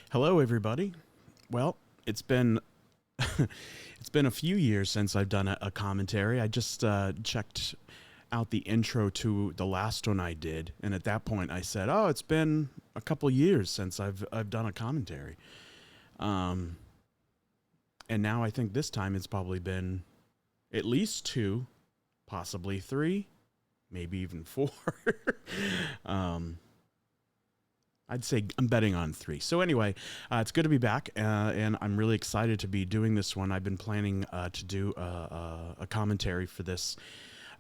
Hello, everybody. Well, it's been it's been a few years since I've done a commentary. I just checked out the intro to the last one I did, and at that point, I said, "Oh, it's been a couple years since I've done a commentary." Um, and now I think this time it's probably been at least two, possibly three, maybe even four. um, I'd say I'm betting on three. So anyway, it's good to be back, and I'm really excited to be doing this one. I've been planning to do a commentary for this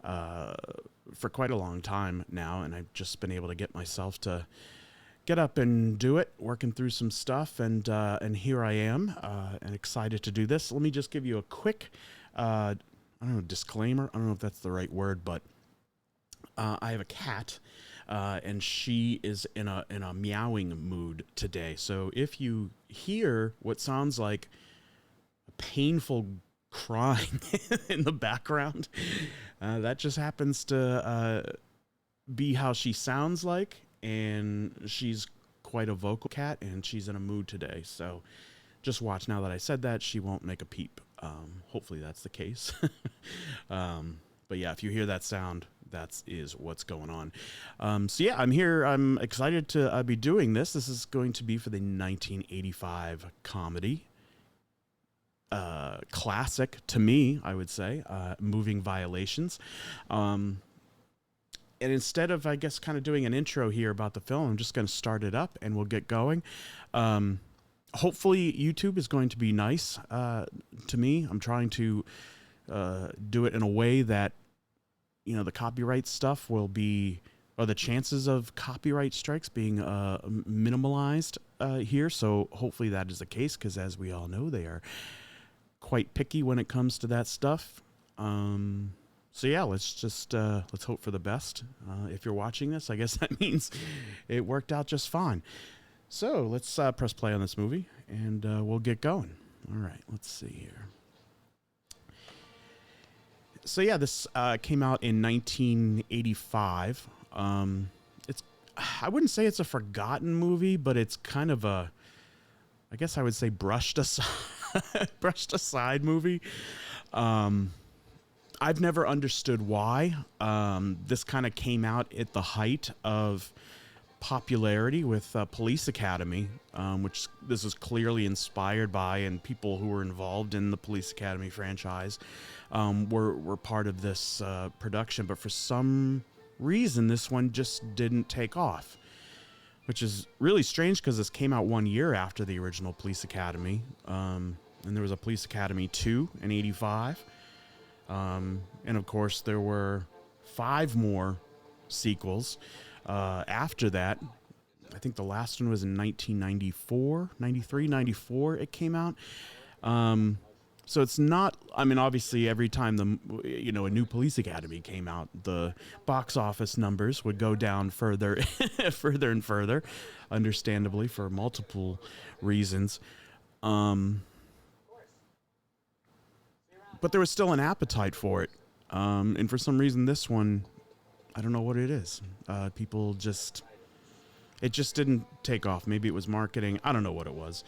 for quite a long time now, and I've just been able to get myself to get up and do it, working through some stuff, and here I am, and excited to do this. Let me just give you a quick, I don't know, disclaimer. I don't know if that's the right word, but I have a cat, and she is in a meowing mood today. So if you hear what sounds like a painful crying in the background, that just happens to be how she sounds like, and she's quite a vocal cat, and she's in a mood today. So just watch. Now that I said that, she won't make a peep. Hopefully that's the case. But yeah, if you hear that sound, that is what's going on. So yeah, I'm here. I'm excited to be doing this. This is going to be for the 1985 comedy. Classic to me, I would say, Moving Violations. And instead of, I guess, kind of doing an intro here about the film, I'm just going to start it up and we'll get going. Hopefully YouTube is going to be nice to me. I'm trying to do it in a way that, you know, the copyright stuff will be, or the chances of copyright strikes being minimalized here. So hopefully that is the case, because as we all know, they are quite picky when it comes to that stuff. So yeah, let's hope for the best. If you're watching this, I guess that means it worked out just fine. So let's press play on this movie, and we'll get going. All right, let's see here. So yeah, this came out in 1985. It's, I wouldn't say it's a forgotten movie, but it's kind of a, I guess I would say brushed aside movie. I've never understood why. This kind of came out at the height of popularity with Police Academy, which this is clearly inspired by, and people who were involved in the Police Academy franchise were part of this production. But for some reason, this one just didn't take off, which is really strange, because this came out 1 year after the original Police Academy, and there was a Police Academy 2 in 85. And of course, there were 5 more sequels after that. I think the last one was in 1994, 93, 94 it came out. So it's not, I mean, obviously every time a new Police Academy came out, the box office numbers would go down further, further and further, understandably, for multiple reasons. But there was still an appetite for it. And for some reason, this one, I don't know what it is. People just, it just didn't take off. Maybe it was marketing. I don't know what it was.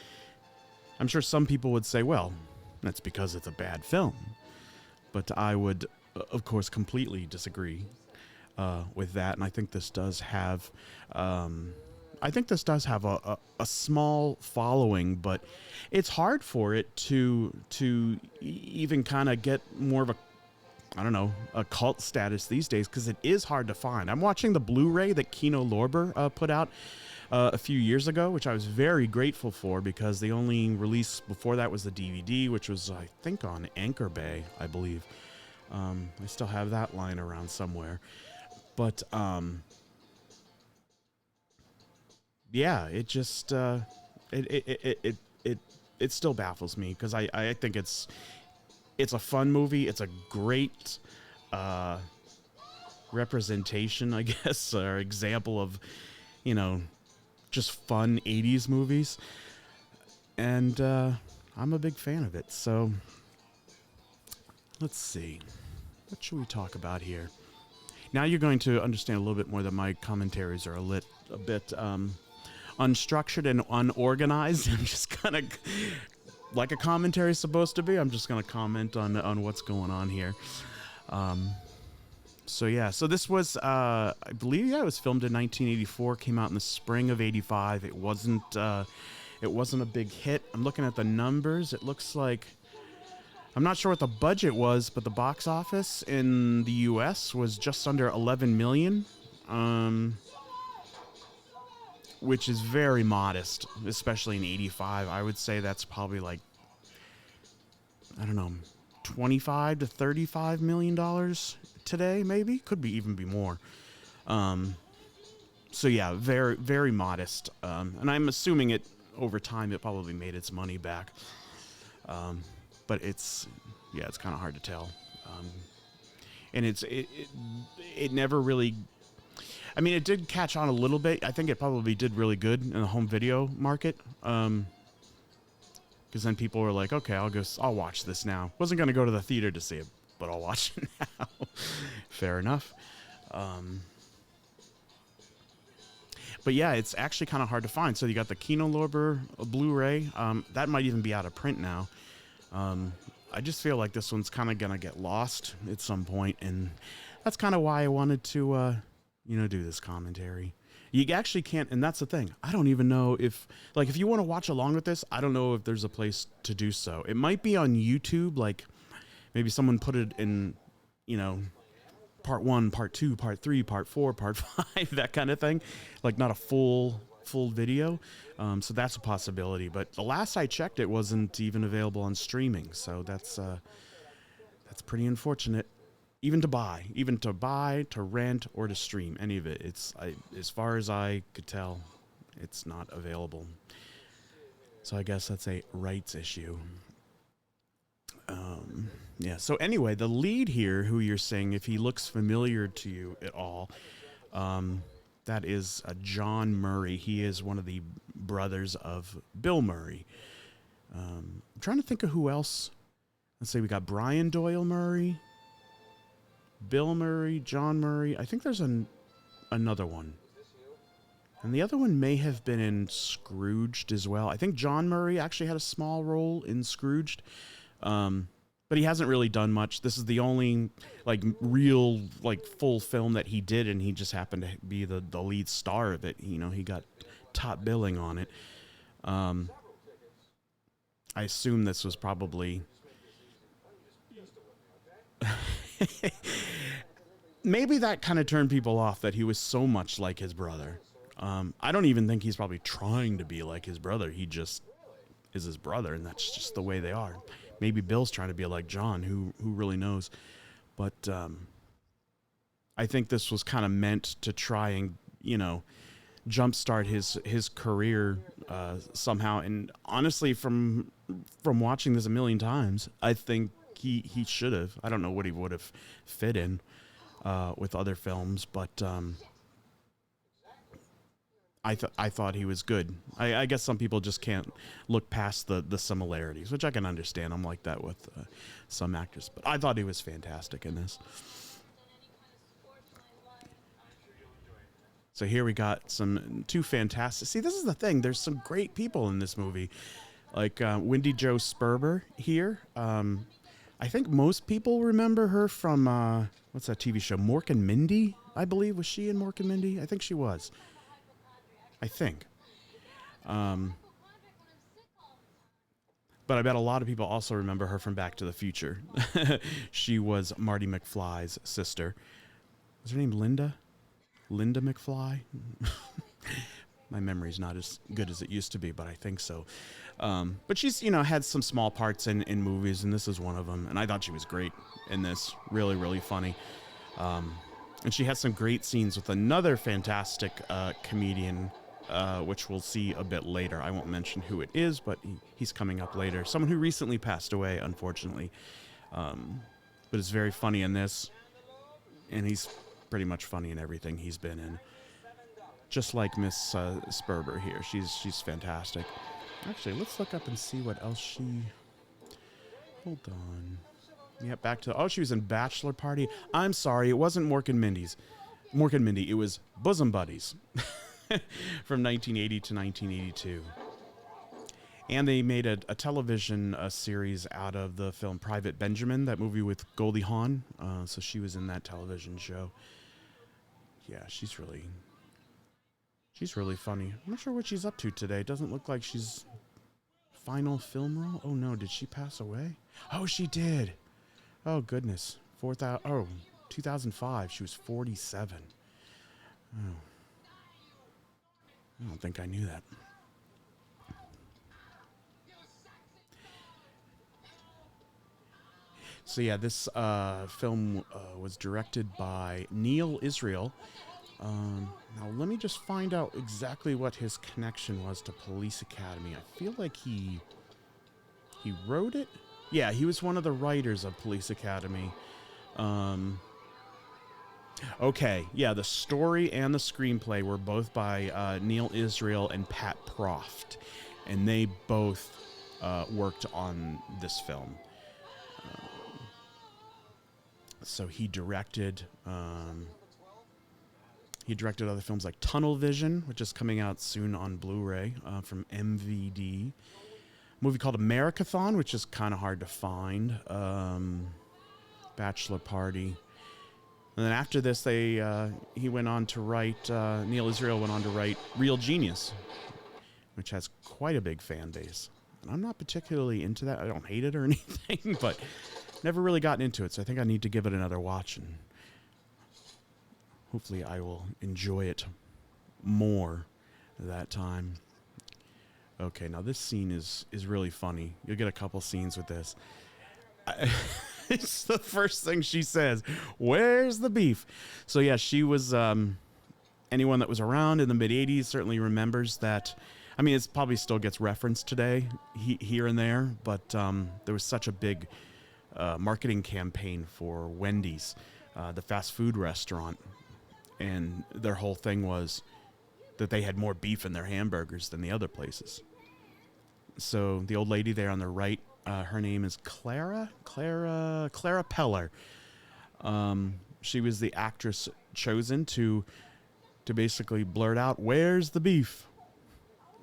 I'm sure some people would say, well, that's because it's a bad film. But I would, of course, completely disagree with that. And I think this does have, a small following, but it's hard for it to even kind of get more of a, I don't know, a cult status these days, because it is hard to find. I'm watching the Blu-ray that Kino Lorber put out a few years ago, which I was very grateful for, because the only release before that was the DVD, which was, I think, on Anchor Bay, I believe. I still have that lying around somewhere. But yeah, it just it still baffles me, because I think it's a fun movie. It's a great representation, I guess, or example of, you know, just fun 80s movies. And I'm a big fan of it. So let's see. What should we talk about here? Now you're going to understand a little bit more that my commentaries are a bit unstructured and unorganized. I'm just kind of like a commentary is supposed to be. I'm just going to comment on what's going on here. So yeah, so this was, I believe, yeah, it was filmed in 1984, came out in the spring of 85. It wasn't a big hit. I'm looking at the numbers. It looks like, I'm not sure what the budget was, but the box office in the US was just under 11 million, which is very modest, especially in 85. I would say that's probably like, I don't know, 25 to 35 million dollars today, maybe. Could be even be more. So yeah, very, very modest. And I'm assuming it over time it probably made its money back. But it's kind of hard to tell. And it never really, I mean, it did catch on a little bit. I think it probably did really good in the home video market. Because then people were like, okay, I'll watch this now. Wasn't going to go to the theater to see it, but I'll watch it now. Fair enough. But yeah, it's actually kind of hard to find. So you got the Kino Lorber Blu-ray. That might even be out of print now. I just feel like this one's kind of going to get lost at some point, and that's kind of why I wanted to, do this commentary. You actually can't, and that's the thing. I don't even know if you want to watch along with this, I don't know if there's a place to do so. It might be on YouTube, like maybe someone put it in, part 1, part 2, part 3, part 4, part 5, that kind of thing. Like not a full video. So that's a possibility. But the last I checked, it wasn't even available on streaming. So that's pretty unfortunate. Even to buy, to rent, or to stream, any of it. As far as I could tell, it's not available. So I guess that's a rights issue. Yeah, so anyway, the lead here, who you're saying, if he looks familiar to you at all, that is John Murray. He is one of the brothers of Bill Murray. I'm trying to think of who else. Let's say we got Brian Doyle Murray, Bill Murray, John Murray. I think there's another one. And the other one may have been in Scrooged as well. I think John Murray actually had a small role in Scrooged. But he hasn't really done much. This is the only real full film that he did, and he just happened to be the lead star of it. He got top billing on it. I assume this was probably maybe that kind of turned people off, that he was so much like his brother. I don't even think he's probably trying to be like his brother. He just is his brother, and that's just the way they are. Maybe Bill's trying to be like John, who really knows. But I think this was kind of meant to try and, jumpstart his career somehow. And honestly, from watching this a million times, I think he should have. I don't know what he would have fit in with other films, but I thought he was good. I guess some people just can't look past the similarities, which I can understand. I'm like that with some actors, but I thought he was fantastic in this. So here we got two fantastic. See, this is the thing. There's some great people in this movie, like Wendy Jo Sperber here. I think most people remember her from what's that TV show? Mork and Mindy, I believe. Was she in Mork and Mindy? I think she was. I think. But I bet a lot of people also remember her from Back to the Future. She was Marty McFly's sister. Was her name Linda? Linda McFly? My memory's not as good as it used to be, but I think so. But she's, had some small parts in movies, and this is one of them. And I thought she was great in this. Really, really funny. And she has some great scenes with another fantastic comedian, which we'll see a bit later. I won't mention who it is, but he's coming up later. Someone who recently passed away, unfortunately. But is very funny in this. And he's pretty much funny in everything he's been in. Just like Miss Sperber here. She's fantastic. Actually, let's look up and see what else she... Hold on. Yep, back to... Oh, she was in Bachelor Party. I'm sorry, it wasn't Mork and Mindy. It was Bosom Buddies. from 1980 to 1982. And they made a television series out of the film Private Benjamin, that movie with Goldie Hawn. So she was in that television show. Yeah, she's really funny. I'm not sure what she's up to today. Doesn't look like she's final film role. Oh no, did she pass away? Oh, she did. Oh goodness. 2005. She was 47. Oh. I don't think I knew that. So yeah, this film was directed by Neil Israel. Now let me just find out exactly what his connection was to Police Academy. I feel like he wrote it. Yeah, he was one of the writers of Police Academy. Okay, yeah, the story and the screenplay were both by Neil Israel and Pat Proft, and they both worked on this film. So he directed other films like Tunnel Vision, which is coming out soon on Blu-ray from MVD. A movie called Americathon, which is kind of hard to find. Bachelor Party. And then after this, he went on to write, Neil Israel went on to write Real Genius, which has quite a big fan base. And I'm not particularly into that. I don't hate it or anything, but never really gotten into it, so I think I need to give it another watch, and hopefully I will enjoy it more that time. Okay, now this scene is really funny. You'll get a couple scenes with this. It's the first thing she says. Where's the beef? So yeah, she was, anyone that was around in the mid-'80s certainly remembers that. I mean, it probably still gets referenced today, here and there, but there was such a big marketing campaign for Wendy's, the fast food restaurant, and their whole thing was that they had more beef in their hamburgers than the other places. So the old lady there on the right, her name is Clara Peller. She was the actress chosen to basically blurt out, "Where's the beef?"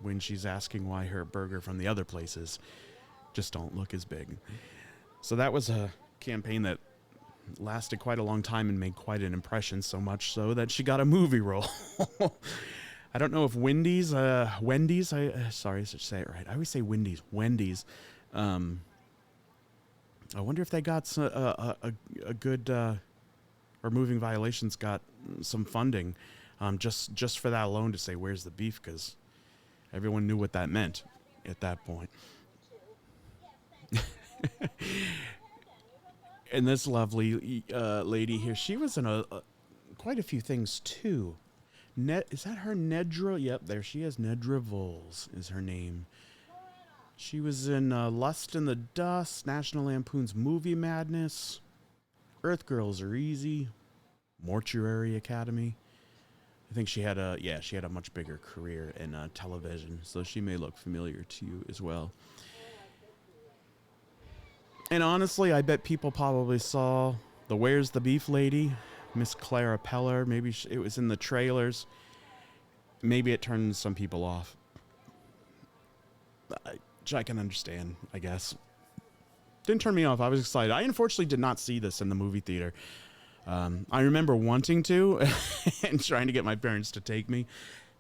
when she's asking why her burger from the other places just don't look as big. So that was a campaign that lasted quite a long time and made quite an impression, so much so that she got a movie role. I don't know if Wendy's, sorry, I should say it right. I always say Wendy's. I wonder if they got a good, or Moving Violations got some funding, just for that alone, to say, "Where's the beef?" Because everyone knew what that meant at that point. And this lovely lady here, she was in quite a few things too. Is that her? Nedra? Yep, there she is. Nedra Voles is her name. She was in Lust in the Dust, National Lampoon's Movie Madness, Earth Girls Are Easy, Mortuary Academy. I think she had a much bigger career in television, so she may look familiar to you as well. And honestly, I bet people probably saw the Where's the Beef lady, Miss Clara Peller. Maybe it was in the trailers. Maybe it turned some people off. Which I can understand, I guess. Didn't turn me off. I was excited. I unfortunately did not see this in the movie theater. I remember wanting to and trying to get my parents to take me.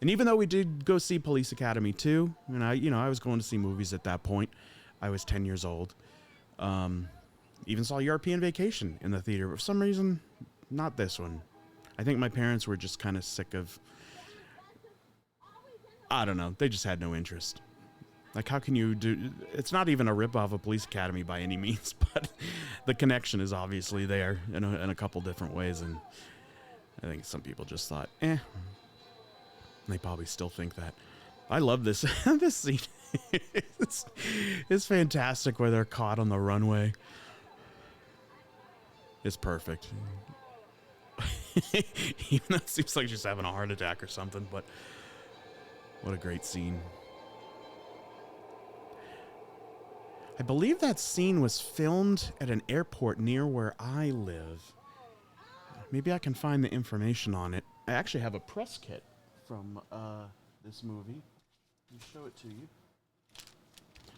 And even though we did go see Police Academy 2, and I was going to see movies at that point. I was 10 years old. Even saw European Vacation in the theater. For some reason, not this one. I think my parents were just kind of sick of, I don't know, they just had no interest. Like, how can you do, it's not even a ripoff of Police Academy by any means, but the connection is obviously there in a couple different ways, and I think some people just thought, they probably still think that. I love this, this scene. It's fantastic where they're caught on the runway. It's perfect. Even though it seems like she's having a heart attack or something, but what a great scene. I believe that scene was filmed at an airport near where I live. Maybe I can find the information on it. I actually have a press kit from this movie. Let me show it to you.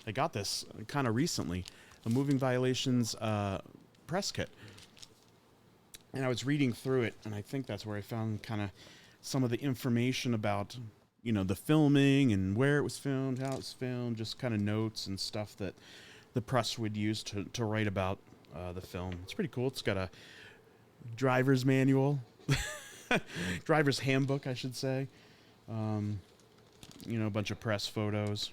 I got this kind of recently, a Moving Violations press kit. And I was reading through it, and I think that's where I found kind of some of the information about, you know, the filming and where it was filmed, how it was filmed, just kind of notes and stuff that the press would use to write about the film. It's pretty cool. It's got a driver's manual, driver's handbook, I should say. You know, a bunch of press photos.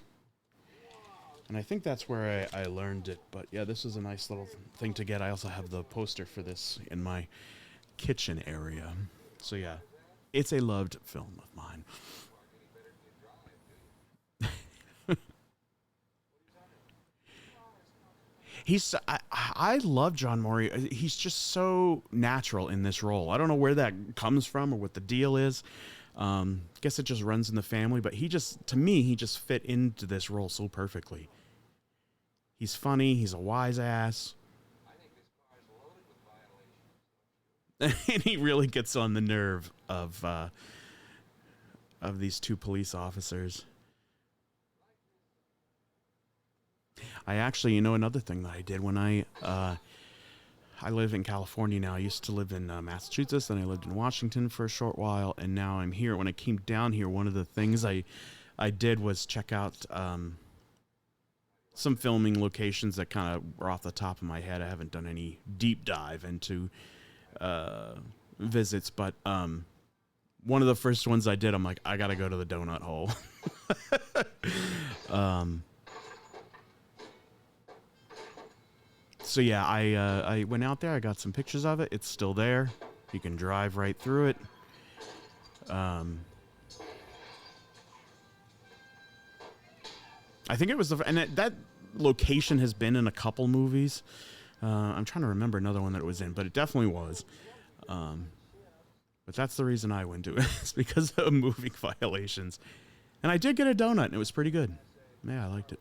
And I think that's where I learned it. But yeah, this is a nice little thing to get. I also have the poster for this in my kitchen area. So yeah, it's a loved film of mine. I love John Murray. He's just so natural in this role. I don't know where that comes from or what the deal is. Guess it just runs in the family, but to me, he just fit into this role so perfectly. He's funny. He's a wise ass. And he really gets on the nerve of these two police officers. I actually, you know, another thing that I did when I live in California now. I used to live in Massachusetts, then I lived in Washington for a short while, and now I'm here. When I came down here, one of the things I did was check out some filming locations that kind of were off the top of my head. I haven't done any deep dive into visits, but one of the first ones I did, I'm like, I gotta go to the donut hole. So yeah, I went out there. I got some pictures of it. It's still there. You can drive right through it. I think it was that location has been in a couple movies. I'm trying to remember another one that it was in, but it definitely was. But that's the reason I went to it. It's because of Moving Violations. And I did get a donut, and it was pretty good. Yeah, I liked it.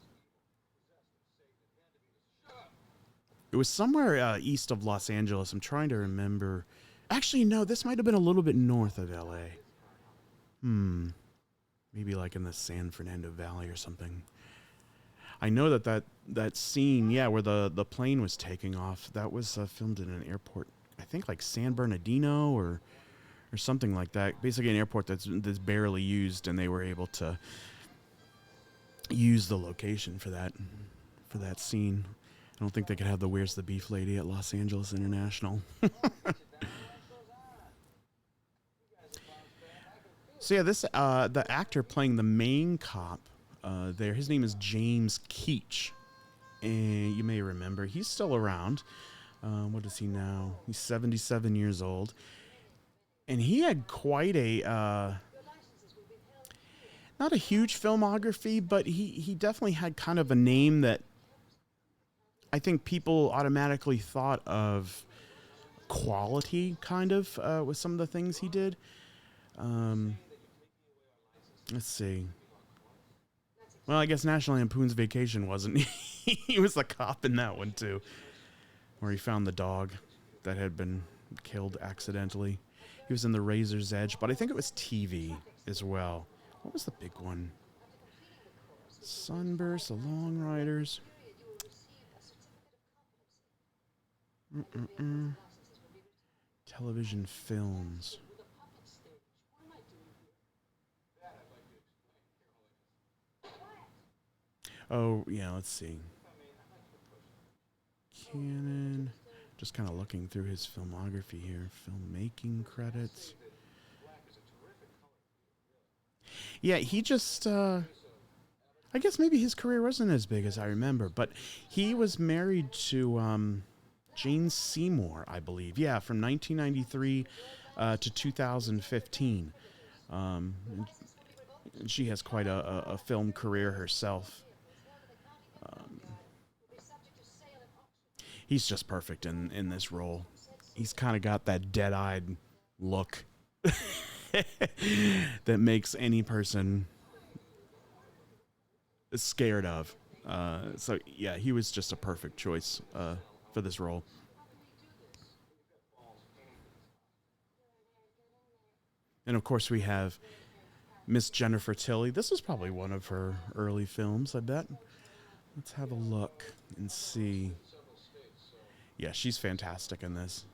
It was somewhere east of Los Angeles. I'm trying to remember. Actually, no, this might have been a little bit north of LA. Maybe like in the San Fernando Valley or something. I know that scene, yeah, where the plane was taking off, that was filmed in an airport. I think like San Bernardino or something like that. Basically an airport that's barely used, and they were able to use the location for that scene. I don't think they could have the Where's the Beef Lady at Los Angeles International. So yeah, this the actor playing the main cop there, his name is James Keach, and you may remember he's still around. What is he now? He's 77 years old, and he had quite a not a huge filmography, but he definitely had kind of a name that I think people automatically thought of quality, kind of, with some of the things he did. Let's see. Well, I guess National Lampoon's Vacation wasn't. He was the cop in that one, too, where he found the dog that had been killed accidentally. He was in The Razor's Edge, but I think it was TV as well. What was the big one? Sunburst, The Long Riders. Television films. Oh, yeah, let's see. Cannon. Just kind of looking through his filmography here. Filmmaking credits. Yeah, he just, I guess maybe his career wasn't as big as I remember, but he was married to Jane Seymour, I believe. Yeah, from 1993 to 2015. And she has quite a film career herself. He's just perfect in this role. He's kind of got that dead-eyed look that makes any person scared of. So, yeah, he was just a perfect choice for this role. And, of course, we have Miss Jennifer Tilly. This is probably one of her early films, I bet. Let's have a look and see. Yeah, she's fantastic in this.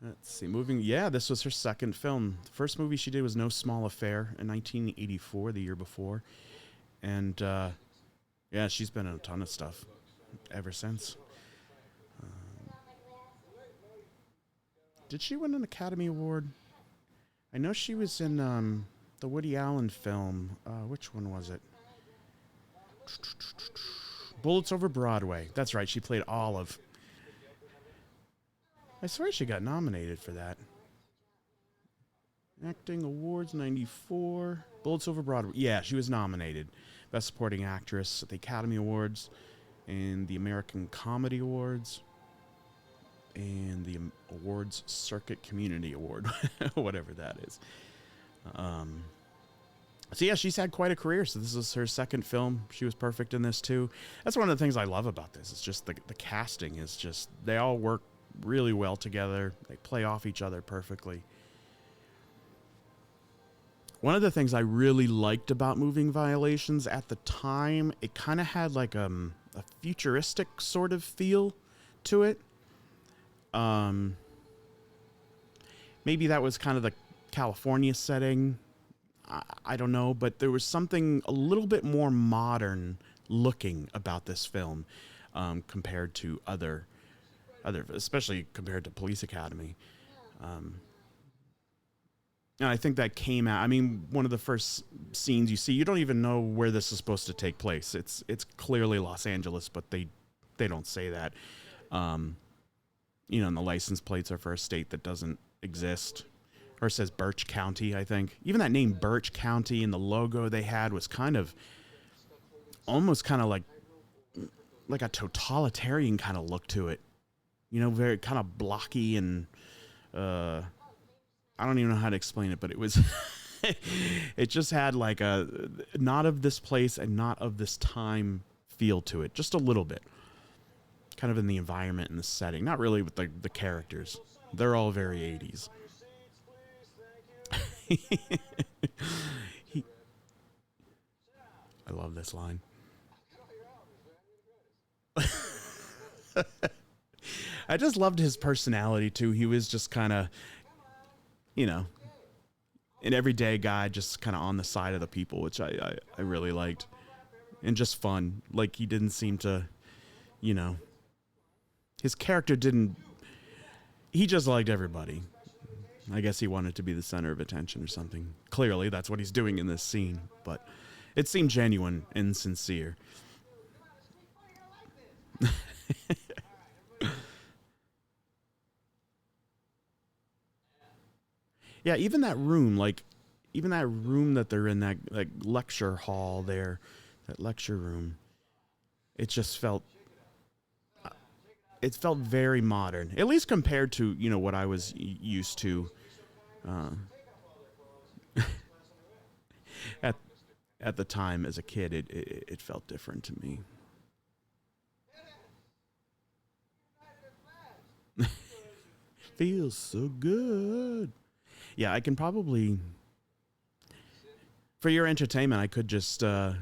Let's see. Moving. Yeah, this was her second film. The first movie she did was No Small Affair in 1984, the year before. And yeah, she's been in a ton of stuff ever since. Did she win an Academy Award? I know she was in the Woody Allen film. Which one was it? Bullets Over Broadway. That's right. She played Olive. I swear she got nominated for that. Acting Awards, 94. Bullets Over Broadway. Yeah, she was nominated. Best Supporting Actress at the Academy Awards and the American Comedy Awards and the Awards Circuit Community Award, whatever that is. So yeah, she's had quite a career. So this is her second film. She was perfect in this too. That's one of the things I love about this. It's just the casting is just, they all work really well together. They play off each other perfectly. One of the things I really liked about Moving Violations at the time, it kind of had like a futuristic sort of feel to it. Maybe that was kind of the California setting. I don't know, but there was something a little bit more modern looking about this film compared to other, especially compared to Police Academy. And I think that came out. I mean, one of the first scenes you see, you don't even know where this is supposed to take place. It's clearly Los Angeles, but they don't say that. You know, and the license plates are for a state that doesn't exist, or it says Birch County, I think. Even that name Birch County and the logo they had was kind of almost kind of like a totalitarian kind of look to it. You know, very kind of blocky and I don't even know how to explain it, but it was it just had like a not of this place and not of this time feel to it, just a little bit. Kind of in the environment and the setting, not really with the characters. They're all very 80s. I love this line. I just loved his personality too. He was just kind of, you know, an everyday guy, just kind of on the side of the people, which I really liked. And just fun. Like, he didn't seem to, you know, his character didn't, he just liked everybody. I guess he wanted to be the center of attention or something. Clearly, that's what he's doing in this scene. But it seemed genuine and sincere. Yeah, even that room, even that room that they're in, that like lecture hall there, that lecture room, it just felt, it felt very modern, at least compared to, you know, what I was used to at the time as a kid. It felt different to me. Feels so good. Yeah, I can probably, for your entertainment, I could just we're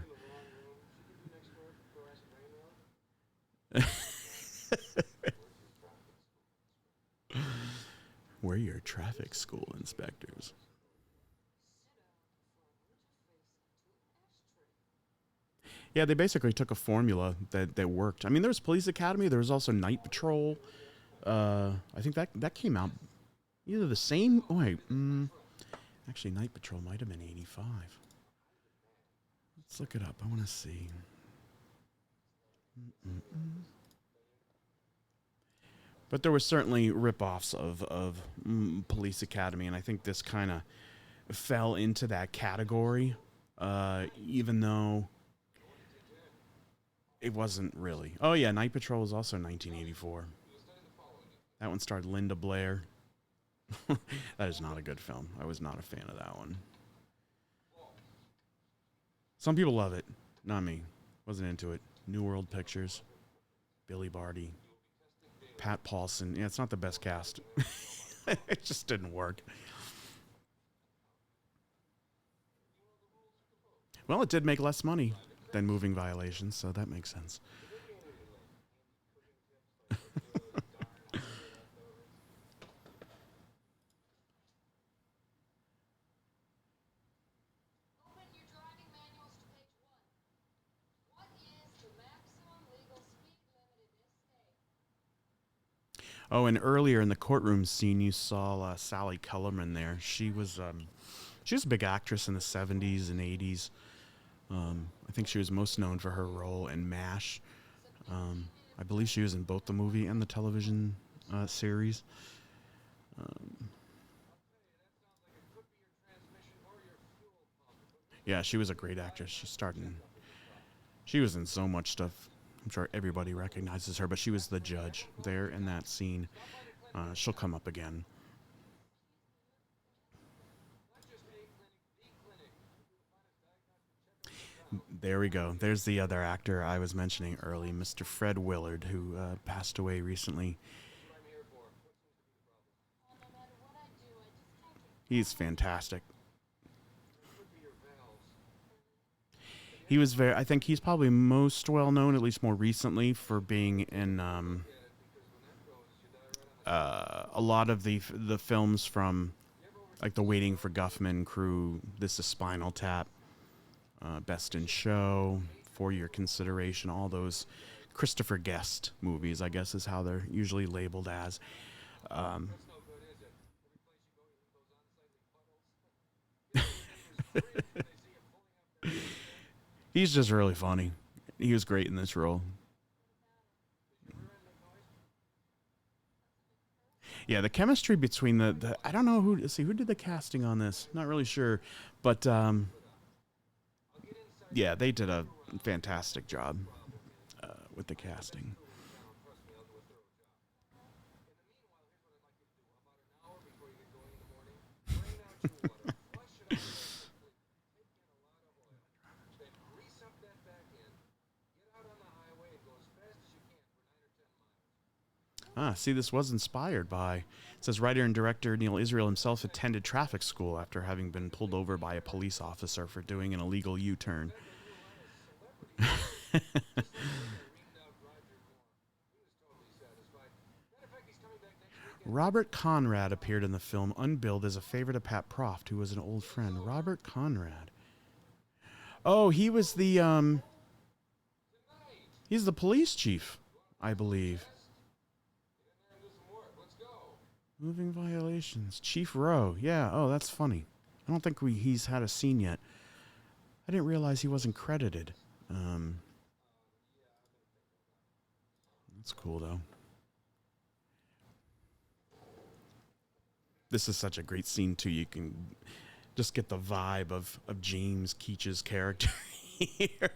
your traffic school inspectors. Yeah, they basically took a formula that worked. I mean, there was Police Academy. There was also Night Patrol. I think that came out either the same. Oh wait, actually, Night Patrol might have been '85. Let's look it up. I want to see. But there were certainly rip-offs of Police Academy, and I think this kind of fell into that category, even though it wasn't really. Oh yeah, Night Patrol was also 1984. That one starred Linda Blair. That is not a good film. I was not a fan of that one. Some people love it. Not me. Wasn't into it. New World Pictures. Billy Barty. Pat Paulson. Yeah, it's not the best cast. It just didn't work. Well, it did make less money than moving violations, so that makes sense. Oh, and earlier in the courtroom scene, you saw Sally Kellerman there. She was a big actress in the '70s and '80s. I think she was most known for her role in MASH. I believe she was in both the movie and the television series. Yeah, she was a great actress. She was in so much stuff. I'm sure everybody recognizes her, but she was the judge there in that scene. She'll come up again. There we go. There's the other actor I was mentioning early, Mr. Fred Willard, who passed away recently. He's fantastic. He was very. I think he's probably most well known, at least more recently, for being in a lot of the films from like the Waiting for Guffman crew. This is Spinal Tap, Best in Show, For Your Consideration. All those Christopher Guest movies, I guess, is how they're usually labeled as. Um, he's just really funny. He was great in this role. Yeah, the chemistry between the I don't know who. Let's see, who did the casting on this? Not really sure, but yeah, they did a fantastic job with the casting. Ah, see, this was inspired by. It says writer and director Neil Israel himself attended traffic school after having been pulled over by a police officer for doing an illegal U-turn. Robert Conrad appeared in the film unbilled as a favor to Pat Proft, who was an old friend. Robert Conrad. Oh, he's the police chief, I believe. Moving violations. Chief Rowe. Yeah. Oh, that's funny. I don't think he's had a scene yet. I didn't realize he wasn't credited. Um, that's cool though. This is such a great scene too. You can just get the vibe of James Keach's character here.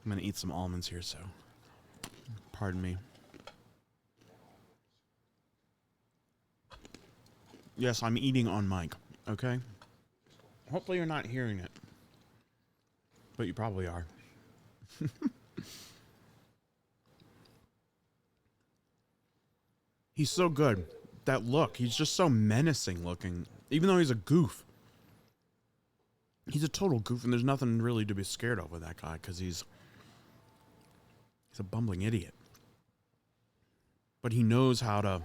I'm gonna eat some almonds here, so pardon me. Yes, I'm eating on mic. Okay. Hopefully you're not hearing it, but you probably are. He's so good. That look, he's just so menacing looking. Even though he's a goof, he's a total goof, and there's nothing really to be scared of with that guy because he's a bumbling idiot. But he knows how to.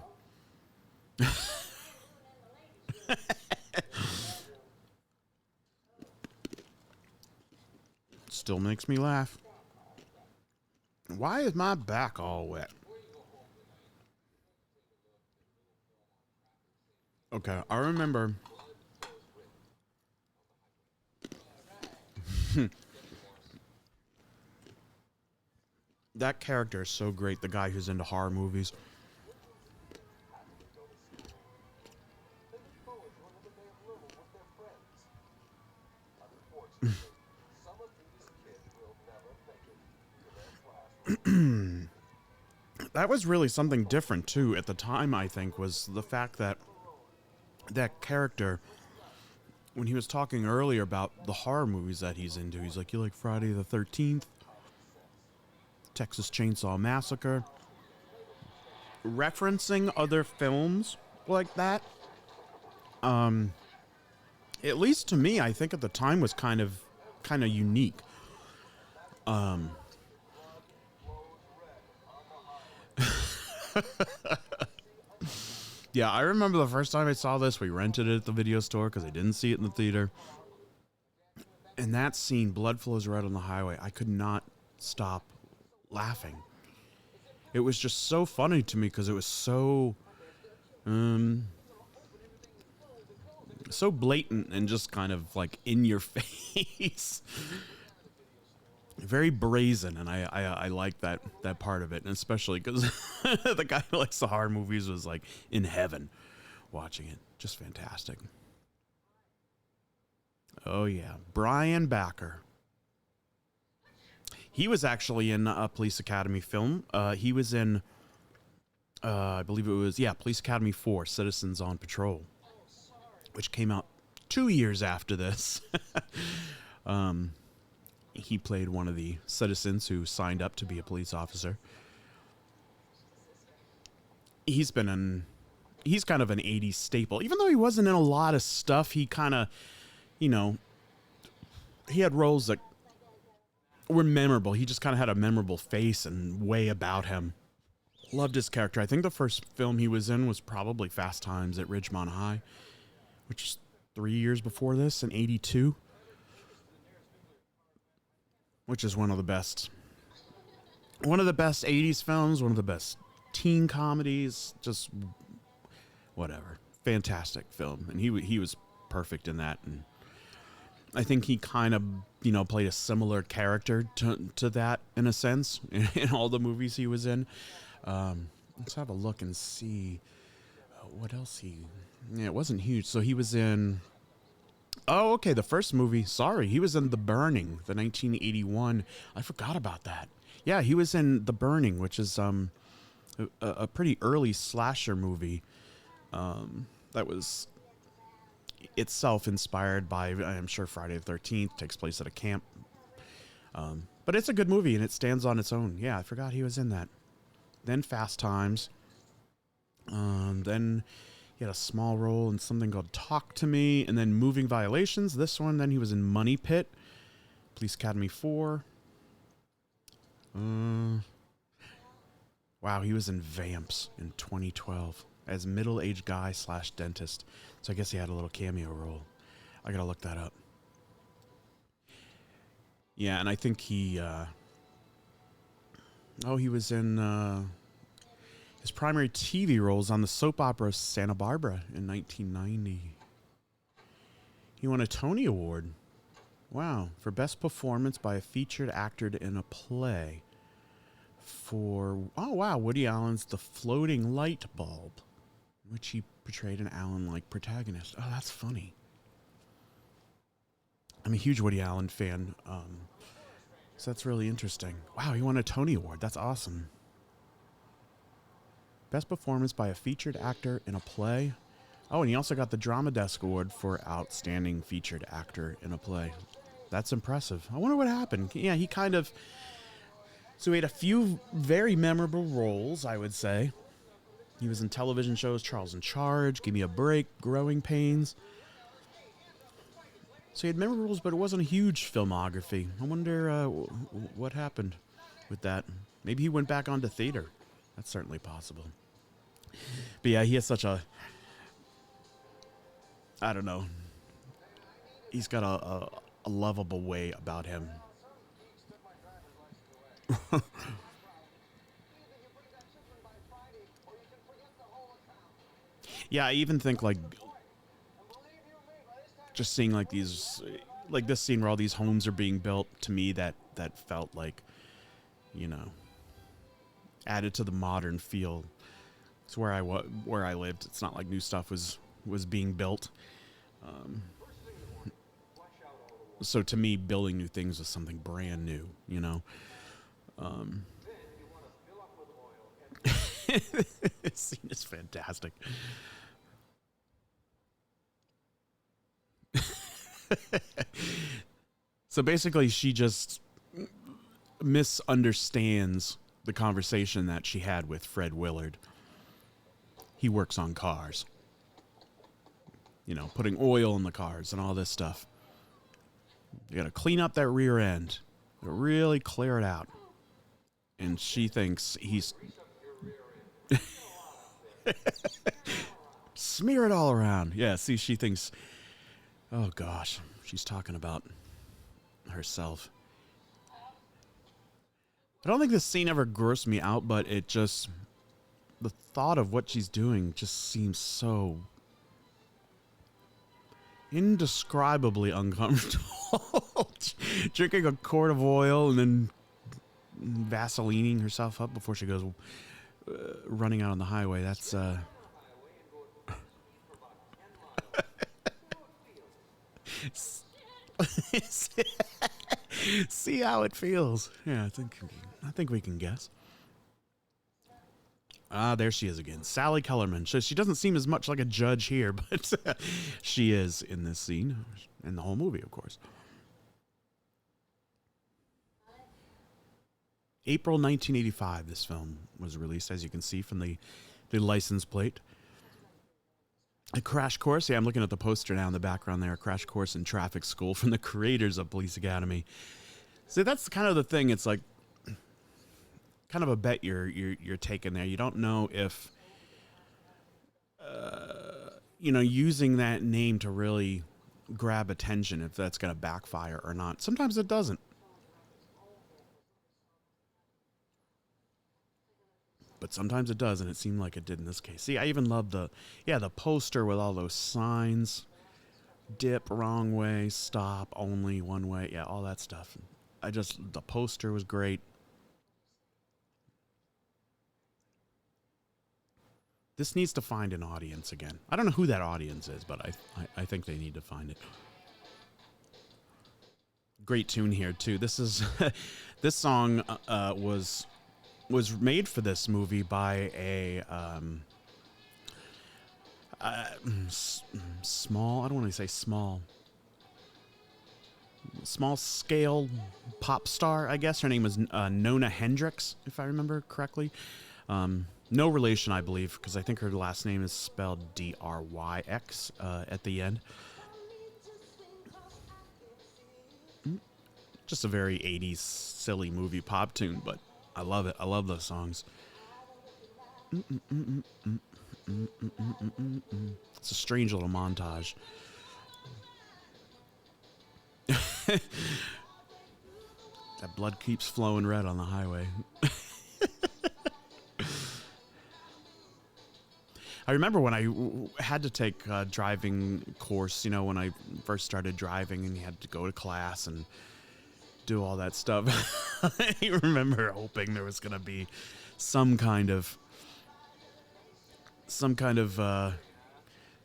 Still makes me laugh. Why is my back all wet? Okay, I remember. That character is so great. The guy who's into horror movies. that was really something different too at the time. I think was the fact that that character, when he was talking earlier about the horror movies that he's into, he's like, "You like Friday the 13th, Texas Chainsaw Massacre," referencing other films like that. At least to me, I think at the time was kind of unique. Yeah, I remember the first time I saw this, we rented it at the video store because I didn't see it in the theater. And that scene, blood flows red on the highway, I could not stop laughing. It was just so funny to me because it was so blatant and just kind of like in your face. Very brazen, and I like that part of it, and especially because the guy who likes the horror movies was like in heaven watching it. Just fantastic. Oh yeah, Brian Backer. He was actually in a Police Academy film. He was in, I believe it was, yeah, Police Academy 4, Citizens on Patrol, which came out 2 years after this. He played one of the citizens who signed up to be a police officer. He's kind of an 80s staple. Even though he wasn't in a lot of stuff, he kind of, you know, he had roles that were memorable. He just kind of had a memorable face and way about him. Loved his character. I think the first film he was in was probably Fast Times at Ridgemont High, which is 3 years before this, in 82. Which is one of the best 80s films, one of the best teen comedies, just whatever. Fantastic film. And he was perfect in that. And I think he kind of, played a similar character to that in a sense in all the movies he was in. Let's have a look and see what else yeah, it wasn't huge. So he was in, oh, okay, the first movie, sorry, he was in The Burning, the 1981. I forgot about that. Yeah, he was in The Burning, which is a pretty early slasher movie that was itself inspired by, I'm sure, Friday the 13th, takes place at a camp. But it's a good movie, and it stands on its own. Yeah, I forgot he was in that. Then Fast Times. Then he had a small role in something called Talk to Me, and then Moving Violations. This one, then he was in Money Pit, Police Academy 4. Wow, he was in Vamps in 2012 as middle-aged guy / dentist. So I guess he had a little cameo role. I gotta look that up. Yeah, and I think he was in his primary TV roles on the soap opera Santa Barbara in 1990. He won a Tony Award. Wow, for Best Performance by a Featured Actor in a Play. Woody Allen's The Floating Light Bulb, in which he portrayed an Allen-like protagonist. Oh, that's funny. I'm a huge Woody Allen fan, so that's really interesting. Wow, he won a Tony Award. That's awesome. Best Performance by a Featured Actor in a Play. Oh, and he also got the Drama Desk Award for Outstanding Featured Actor in a Play. That's impressive. I wonder what happened. Yeah, so he had a few very memorable roles, I would say. He was in television shows Charles in Charge, Give Me a Break, Growing Pains. So he had memorable roles, but it wasn't a huge filmography. I wonder what happened with that. Maybe he went back onto theater. That's certainly possible. But yeah, he has such a, I don't know, he's got a lovable way about him. Yeah, I even think like just seeing like these, like this scene where all these homes are being built, to me that felt like, added to the modern feel. It's where I lived. It's not like new stuff was being built. So to me, building new things was something brand new, This scene is fantastic. So basically, she just misunderstands the conversation that she had with Fred Willard. He works on cars, you know, putting oil in the cars and all this stuff. You got to clean up that rear end, really clear it out. And she thinks he's smear it all around. Yeah, see, she thinks, oh gosh, she's talking about herself. I don't think this scene ever grossed me out, but it just, the thought of what she's doing just seems so indescribably uncomfortable. Drinking a quart of oil and then Vaselining herself up before she goes running out on the highway. That's see how it feels. Yeah, I think we can guess. Ah, there she is again. Sally Kellerman. She doesn't seem as much like a judge here, but she is in this scene. In the whole movie, of course. April 1985, this film was released, as you can see from the license plate. A crash course. Yeah, I'm looking at the poster now in the background there. A crash course in traffic school from the creators of Police Academy. So that's kind of the thing. It's like kind of a bet you're taking there. You don't know if you know, using that name to really grab attention, if that's going to backfire or not. Sometimes it doesn't. But sometimes it does, and it seemed like it did in this case. See, I even love the poster with all those signs. Dip, wrong way, stop, only, one way. Yeah, all that stuff. The poster was great. This needs to find an audience again. I don't know who that audience is, but I think they need to find it. Great tune here, too. This is this song was made for this movie by a small, I don't want to say small scale pop star, I guess. Her name was Nona Hendryx, if I remember correctly. No relation, I believe, because I think her last name is spelled Dryx at the end. Just a very 80s silly movie pop tune, but I love it. I love those songs. It's a strange little montage. That blood keeps flowing red on the highway. I remember when I had to take a driving course, you know, when I first started driving and you had to go to class and do all that stuff. I remember hoping there was going to be some kind of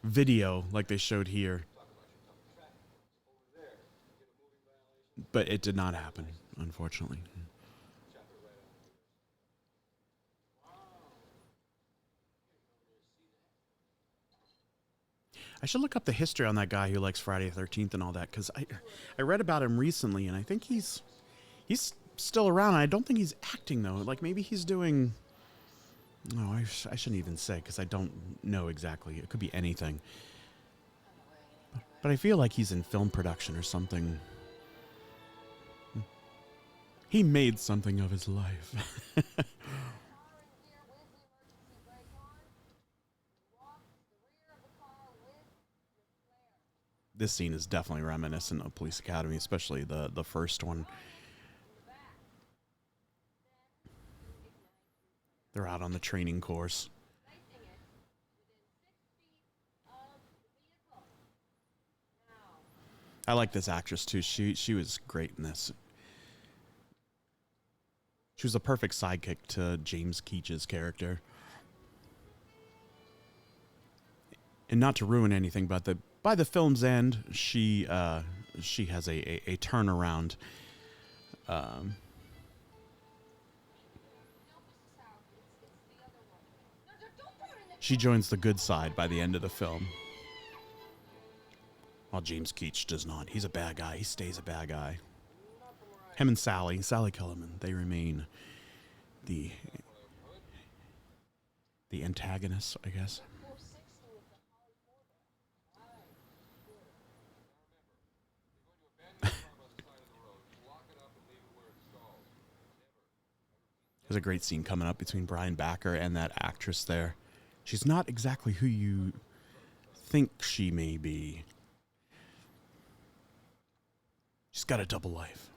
video like they showed here. But it did not happen, unfortunately. I should look up the history on that guy who likes Friday the 13th and all that, because I read about him recently, and I think he's still around. I don't think he's acting, though. Like, maybe he's doing... No, I shouldn't even say, because I don't know exactly. It could be anything. But I feel like he's in film production or something. He made something of his life. This scene is definitely reminiscent of Police Academy, especially the first one. They're out on the training course. I like this actress too. She was great in this. She was a perfect sidekick to James Keach's character. And not to ruin anything, but by the film's end, she has a turnaround. She joins the good side by the end of the film. While James Keach does not. He's a bad guy. He stays a bad guy. Him and Sally Kellerman, they remain the antagonists, I guess. There's a great scene coming up between Brian Backer and that actress there. She's not exactly who you think she may be. She's got a double life.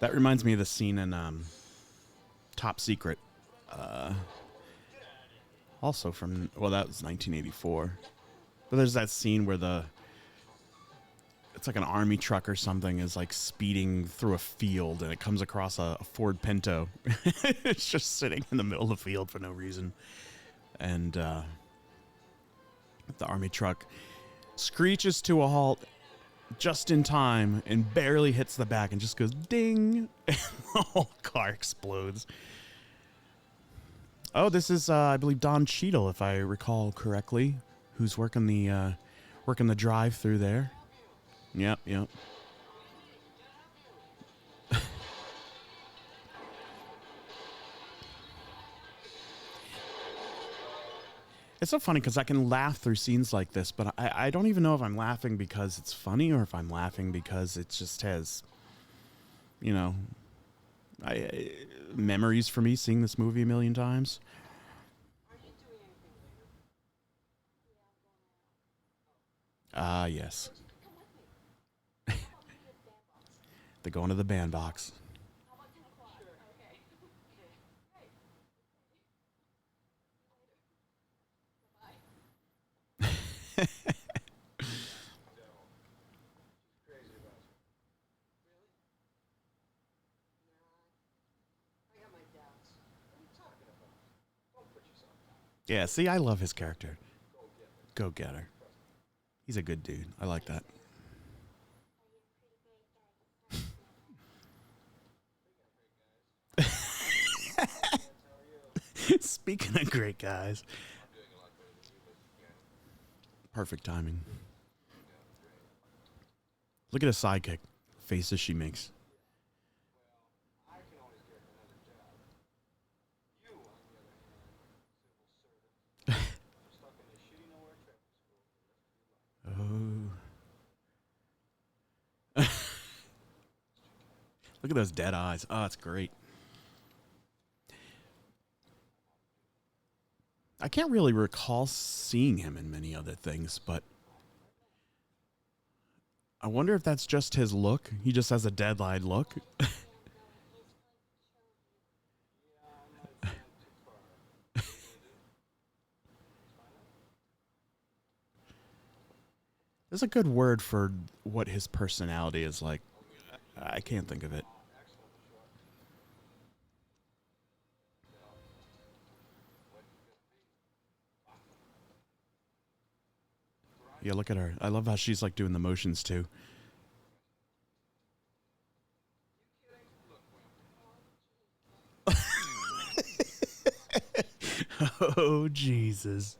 That reminds me of the scene in Top Secret. Also from, well, that was 1984. But there's that scene where it's like an army truck or something is like speeding through a field and it comes across a Ford Pinto. It's just sitting in the middle of the field for no reason. And the army truck screeches to a halt just in time and barely hits the back and just goes ding, and the whole car explodes. Oh, this is I believe Don Cheadle, if I recall correctly, who's working the drive-through there. Yep. It's so funny because I can laugh through scenes like this, but I don't even know if I'm laughing because it's funny or if I'm laughing because it just has, memories for me seeing this movie a million times. Ah, yes. They're going to the bandbox. Yeah, see, I love his character. Go getter. He's a good dude. I like that. Speaking of great guys. Perfect timing. Look at a sidekick. Faces she makes. Oh. Look at those dead eyes. Oh, that's great. I can't really recall seeing him in many other things, but I wonder if that's just his look. He just has a dead-eyed look. There's a good word for what his personality is like. I can't think of it. Yeah, look at her. I love how she's like doing the motions too. Oh, Jesus.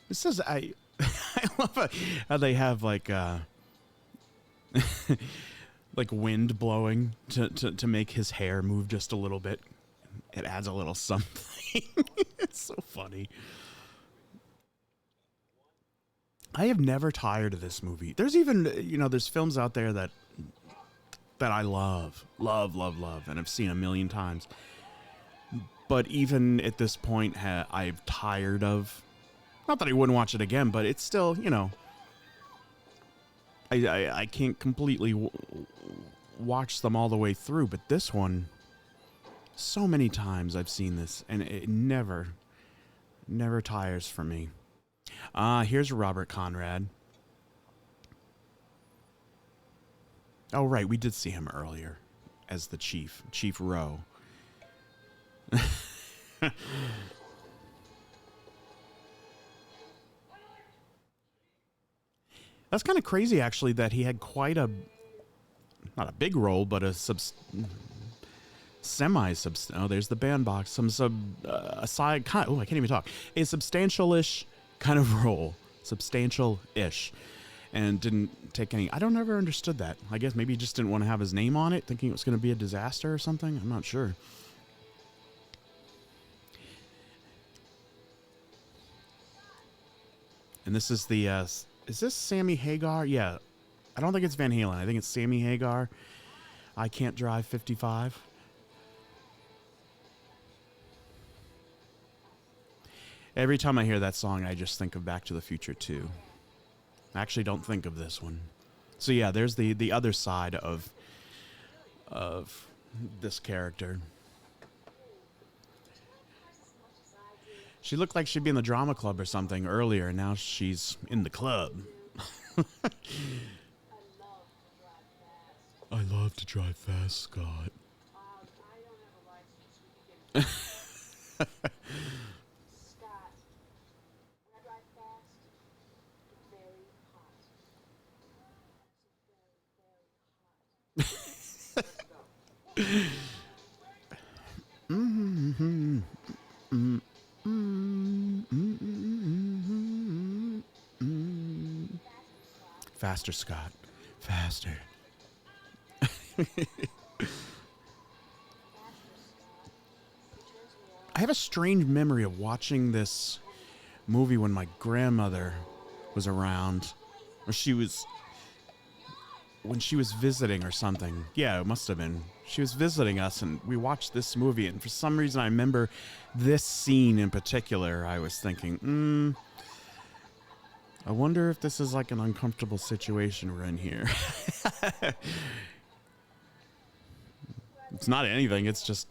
This is I love how they have like like wind blowing to make his hair move just a little bit. It adds a little something. It's so funny. I have never tired of this movie. There's even, there's films out there that I love, and I've seen a million times. But even at this point, I've tired of. Not that I wouldn't watch it again, but it's still, I can't completely watch them all the way through. But this one, so many times I've seen this, and it never tires for me. Here's Robert Conrad. Oh, right, we did see him earlier as the Chief Rowe. That's kind of crazy, actually, that he had quite not a big role, but a oh, there's the bandbox. A side, I can't even talk. A substantial-ish kind of role. Substantial-ish. And didn't take any. I don't ever understood that. I guess maybe he just didn't want to have his name on it, thinking it was going to be a disaster or something. I'm not sure. And this is the, is this Sammy Hagar? Yeah. I don't think it's Van Halen. I think it's Sammy Hagar. I Can't Drive 55. Every time I hear that song, I just think of Back to the Future 2. I actually don't think of this one. So yeah, there's the other side of this character. She looked like she'd be in the drama club or something earlier, and now she's in the club. I love to drive fast, Scott. Faster, Scott. Faster. I have a strange memory of watching this movie when my grandmother was around, or when she was visiting or something. Yeah, it must have been. She was visiting us, and we watched this movie, and for some reason I remember this scene in particular. I was thinking, I wonder if this is like an uncomfortable situation we're in here. It's not anything. It's just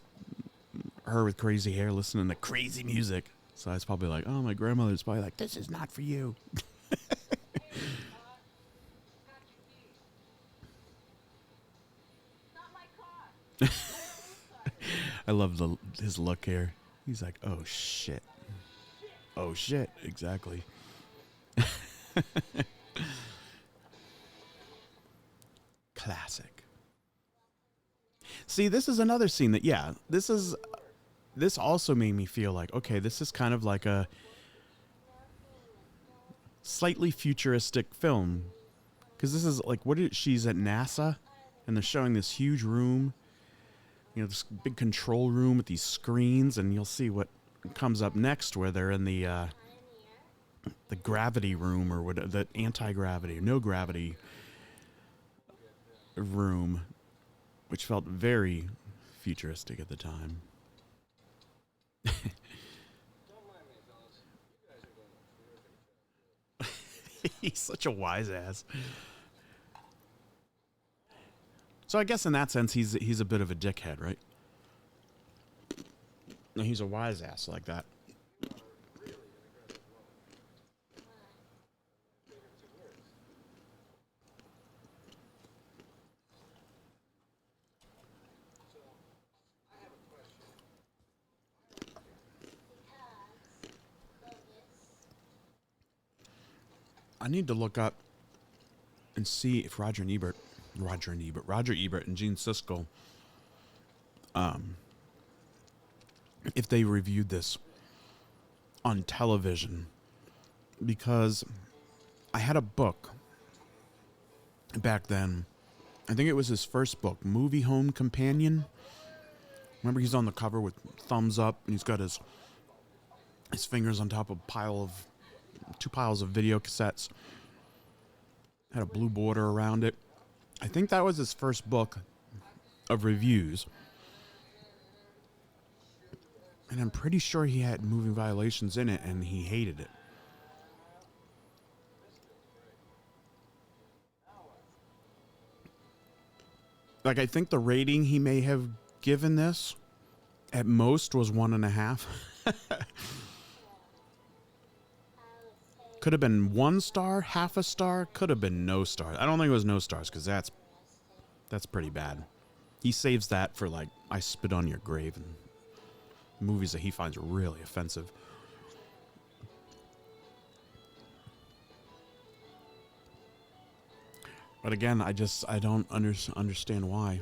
her with crazy hair listening to crazy music. So I was probably like, oh, my grandmother's probably like, this is not for you. I love his look here. He's like, oh, shit. Oh, shit. Exactly. Classic. See, this is another scene that, yeah, this also made me feel like, okay, this is kind of like a slightly futuristic film. Because this is like, she's at NASA, and they're showing this huge room, this big control room with these screens, and you'll see what comes up next where they're in the gravity room, or what, the anti-gravity, no gravity room, which felt very futuristic at the time. He's such a wise ass. So I guess in that sense, he's a bit of a dickhead, right? No, he's a wise ass like that. I need to look up and see if Roger Ebert and Gene Siskel, if they reviewed this on television, because I had a book back then. I think it was his first book, Movie Home Companion, Remember, he's on the cover with thumbs up, and he's got his fingers on top of two piles of video cassettes. Had a blue border around it. I think that was his first book of reviews. And I'm pretty sure he had Moving Violations in it, and he hated it. Like, I think the rating he may have given this at most was 1.5. Could have been 1 star, half a star, could have been no stars. I don't think it was no stars, because that's pretty bad. He saves that for, like, I Spit on Your Grave and movies that he finds really offensive. But again, I don't understand why.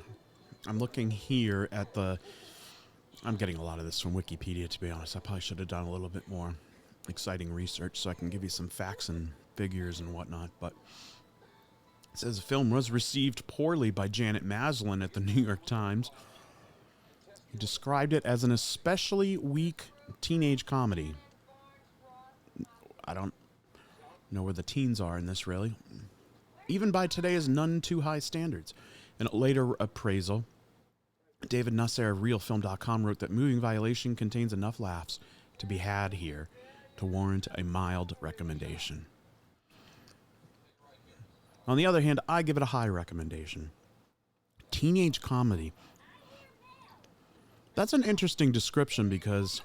I'm looking here at I'm getting a lot of this from Wikipedia, to be honest. I probably should have done a little bit more exciting research so I can give you some facts and figures and whatnot. But it says the film was received poorly by Janet Maslin at the New York Times. He described it as an especially weak teenage comedy. I don't know where the teens are in this, really. Even by today's none too high standards. In a later appraisal, David Nusser of RealFilm.com wrote that Moving Violation contains enough laughs to be had here to warrant a mild recommendation. On the other hand, I give it a high recommendation. Teenage comedy. That's an interesting description because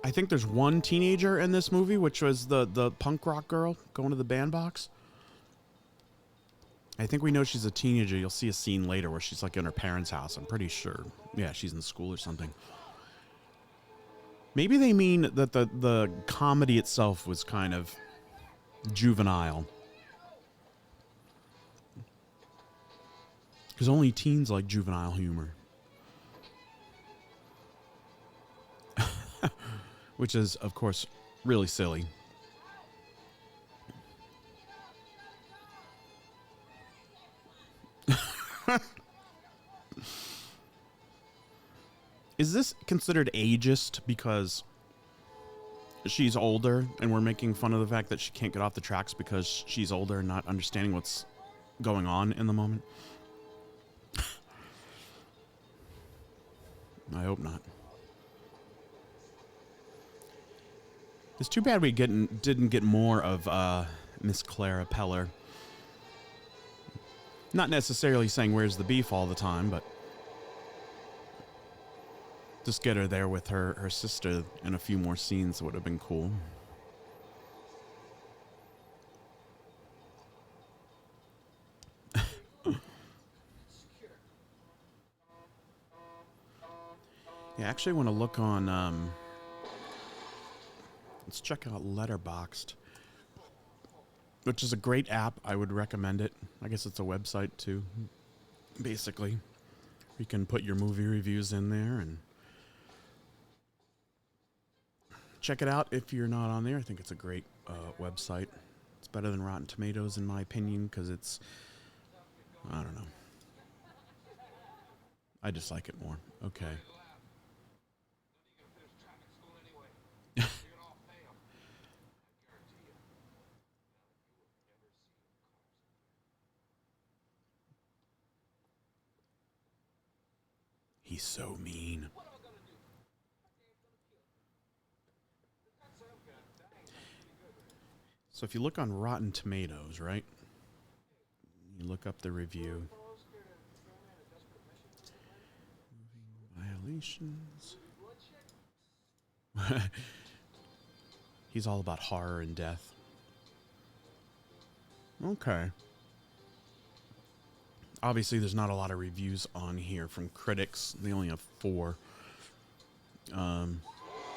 I think there's one teenager in this movie, which was the punk rock girl going to the bandbox. I think we know she's a teenager. You'll see a scene later where she's like in her parents' house. I'm pretty sure. Yeah, she's in school or something. Maybe they mean that the comedy itself was kind of juvenile. Because only teens like juvenile humor. Which is, of course, really silly. Is this considered ageist because she's older and we're making fun of the fact that she can't get off the tracks because she's older and not understanding what's going on in the moment? I hope not. It's too bad we didn't get more of Miss Clara Peller. Not necessarily saying where's the beef all the time, but just get her there with her sister in a few more scenes would have been cool. Yeah, I actually want to look on... let's check out Letterboxd, which is a great app. I would recommend it. I guess it's a website, too, basically. You can put your movie reviews in there and check it out if you're not on there. I think it's a great website. It's better than Rotten Tomatoes, in my opinion, because it's... I don't know. I just like it more. Okay. He's so mean. So if you look on Rotten Tomatoes, right? You look up the review. Violations. He's all about horror and death. Okay. Obviously, there's not a lot of reviews on here from critics. They only have 4.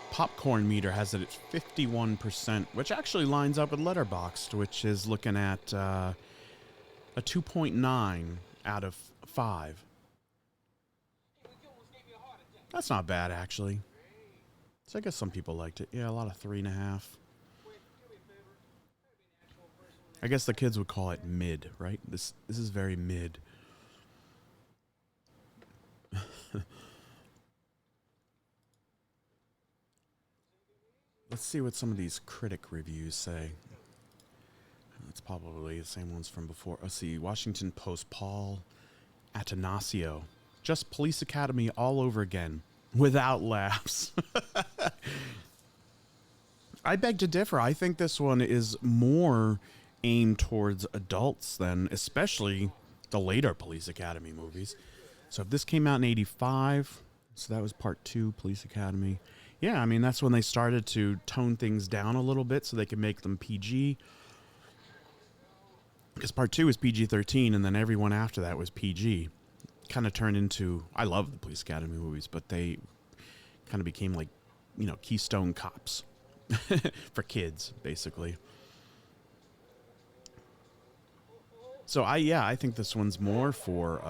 Popcorn Meter has it at 51%, which actually lines up with Letterboxd, which is looking at a 2.9 out of 5. That's not bad, actually. So I guess some people liked it. Yeah, a lot of 3.5. I guess the kids would call it mid, right? This is very mid. Let's see what some of these critic reviews say. It's probably the same ones from before. Let's see. Washington Post, Paul Atanasio. Just Police Academy all over again, without laughs. I beg to differ. I think this one is more aimed towards adults than, especially the later Police Academy movies. So if this came out in 85, so that was part 2, Police Academy. Yeah, I mean, that's when they started to tone things down a little bit so they could make them PG. Because part 2 was PG-13, and then everyone after that was PG. Kind of turned into, I love the Police Academy movies, but they kind of became like, you know, Keystone Cops for kids, basically. So I think this one's more for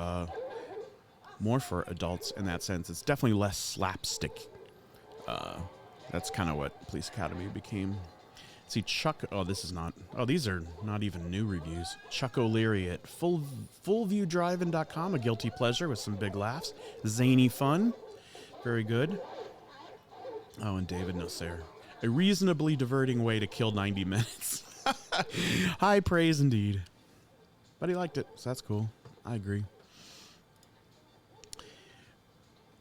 adults in that sense. It's definitely less slapstick. That's kind of what Police Academy became. See, Chuck. Oh, this is not. Oh, these are not even new reviews. Chuck O'Leary at fullviewdriving.com. A guilty pleasure with some big laughs. Zany fun. Very good. Oh, and David Nasser. A reasonably diverting way to kill 90 minutes. High praise indeed. But he liked it, so that's cool. I agree.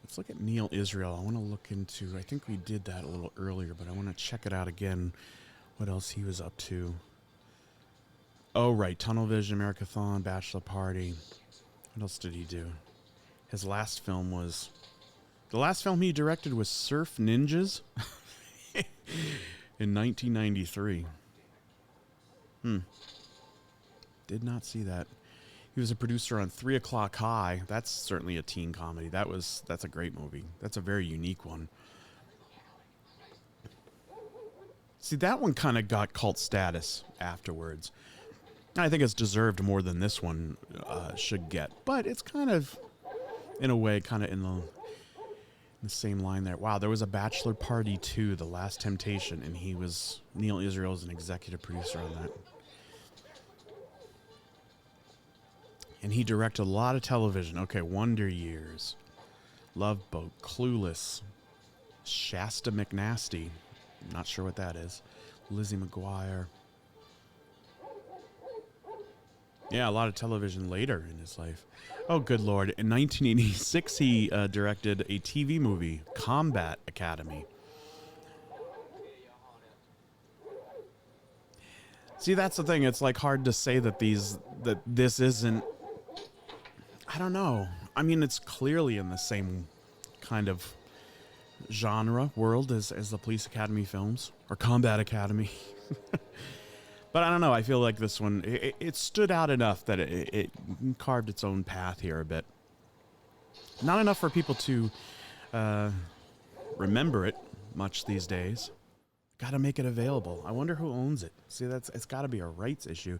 Let's look at Neil Israel. I want to look into, I think we did that a little earlier, but I want to check it out again. What else he was up to. Oh, right. Tunnel Vision, Americathon, Bachelor Party. What else did he do? His last film was... The last film he directed was Surf Ninjas in 1993. Did not see that. He was a producer on 3 O'Clock High. That's certainly a teen comedy. That's a great movie. That's a very unique one. See, that one kind of got cult status afterwards. I think it's deserved more than this one should get. But it's kind of, in a way, kind of in the same line there. Wow, there was a Bachelor Party 2, The Last Temptation, and Neil Israel is an executive producer on that. And he directed a lot of television. Okay, Wonder Years, Love Boat, Clueless, Shasta McNasty. I'm not sure what that is. Lizzie McGuire. Yeah, a lot of television later in his life. Oh, good Lord. In 1986, he directed a TV movie, Combat Academy. See, that's the thing. It's like hard to say that this isn't... I don't know. I mean, it's clearly in the same kind of genre world as the Police Academy films or Combat Academy. But I don't know. I feel like this one, it stood out enough that it carved its own path here a bit. Not enough for people to remember it much these days. Got to make it available. I wonder who owns it. See, it's got to be a rights issue.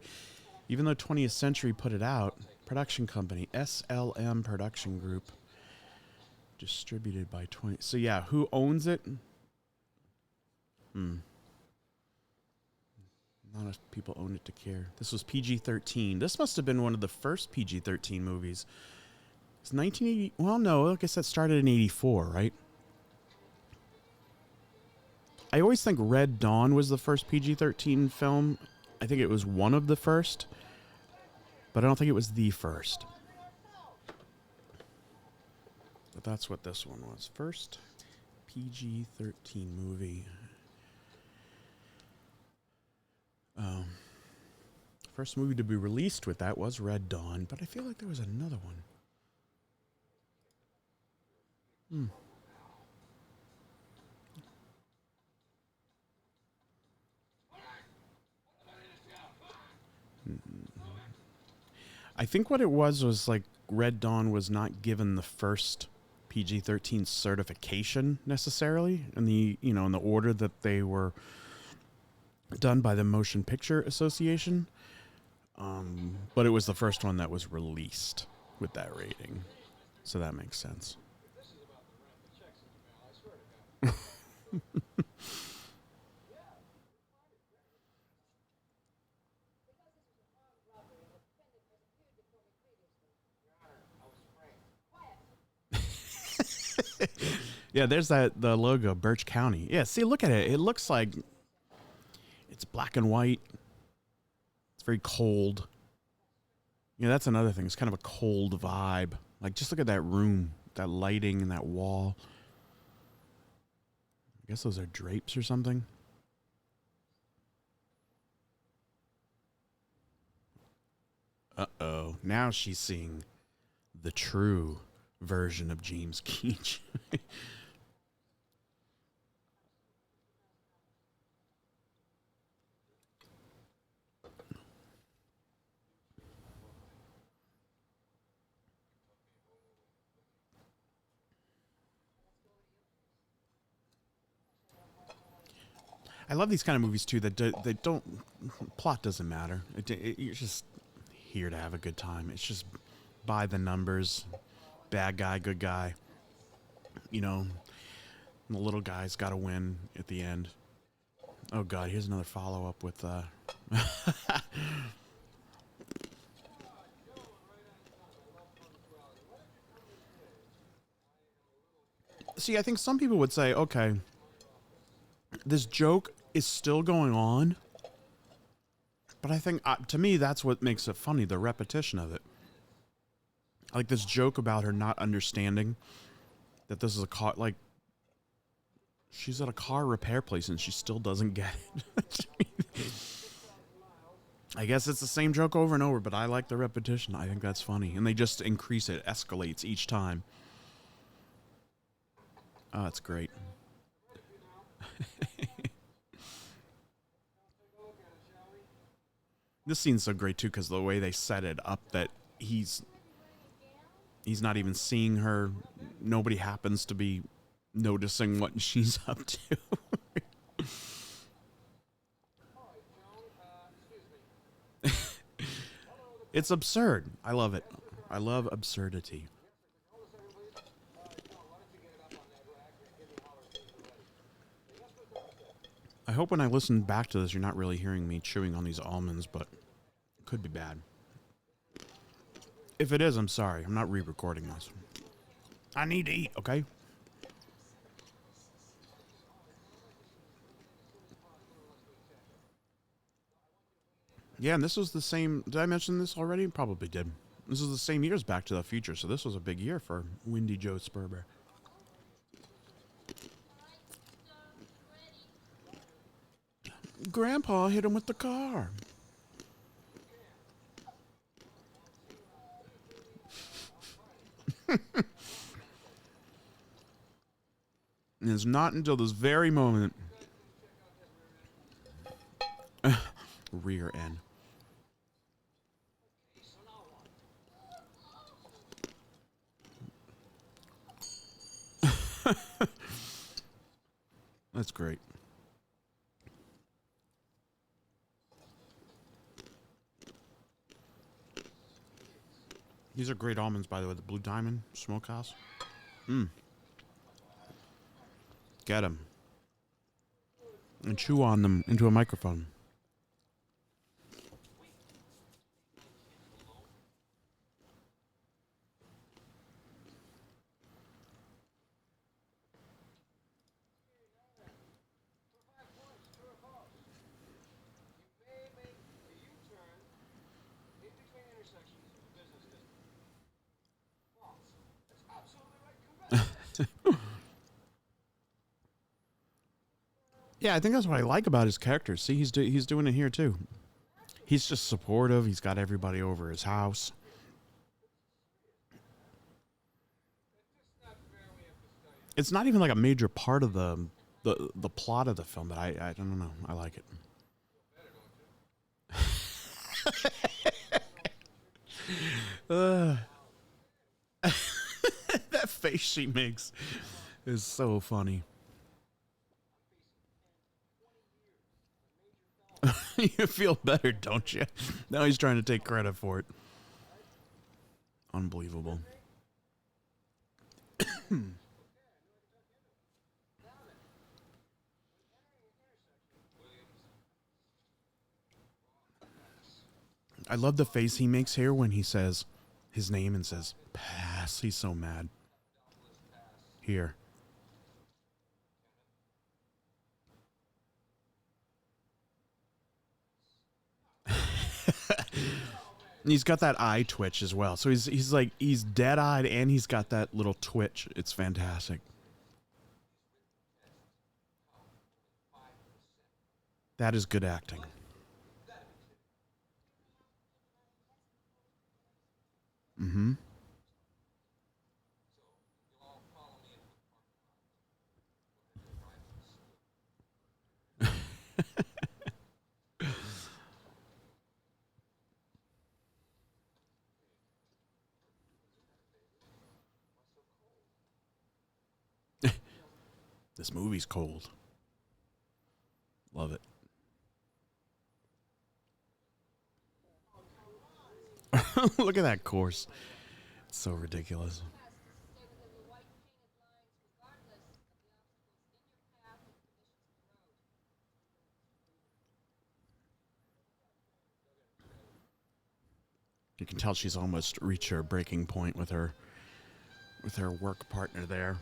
Even though 20th Century put it out, production company, SLM Production Group, distributed by 20. So yeah, who owns it? Not enough people own it to care. This was PG-13. This must have been one of the first PG-13 movies. It's 1980. Well, no, I guess that started in 84, right? I always think Red Dawn was the first PG-13 film. I think it was one of the first, but I don't think it was the first. But that's what this one was. First PG-13 movie. First movie to be released with that was Red Dawn, but I feel like there was another one. I think what it was like Red Dawn was not given the first PG-13 certification necessarily in the order that they were done by the Motion Picture Association. But it was the first one that was released with that rating. So that makes sense. Yeah, there's the logo, Birch County. Yeah, see, look at it. It looks like it's black and white. It's very cold. Yeah, that's another thing. It's kind of a cold vibe. Like, just look at that room, that lighting and that wall. I guess those are drapes or something. Uh-oh. Now she's seeing the true version of James Keach. I love these kind of movies too that that don't plot doesn't matter. You're just here to have a good time. It's just by the numbers, bad guy, good guy. You know, the little guy's got to win at the end. Oh God, here's another follow up with. See, I think some people would say, okay, this joke is still going on. But I think, to me, that's what makes it funny, the repetition of it. Like this joke about her not understanding that this is a car, like, she's at a car repair place and she still doesn't get it. I guess it's the same joke over and over, but I like the repetition. I think that's funny. And they just increase it, escalates each time. Oh, that's great. This scene's so great too because the way they set it up that he's not even seeing her. Nobody happens to be noticing what she's up to. It's absurd. I love it. I love absurdity. I hope when I listen back to this, you're not really hearing me chewing on these almonds, but it could be bad. If it is, I'm sorry. I'm not re-recording this. I need to eat, okay? Yeah, and this was the same... Did I mention this already? Probably did. This is the same year as Back to the Future, so this was a big year for Windy Joe Sperber. Grandpa hit him with the car. And it's not until this very moment. Rear end. That's great. These are great almonds, by the way. The Blue Diamond Smokehouse. Get them. And chew on them into a microphone. Yeah, I think that's what I like about his character. See, he's doing it here too. He's just supportive. He's got everybody over his house. It's not even like a major part of the plot of the film, but I don't know. I like it. That face she makes is so funny. You feel better, don't you? Now he's trying to take credit for it. Unbelievable. I love the face he makes here when he says his name and says, pass. He's so mad. Here. And he's got that eye twitch as well. So he's like he's dead-eyed and he's got that little twitch. It's fantastic. That is good acting. Mm-hmm. This movie's cold. Love it. Look at that course. It's so ridiculous. You can tell she's almost reached her breaking point with her work partner there.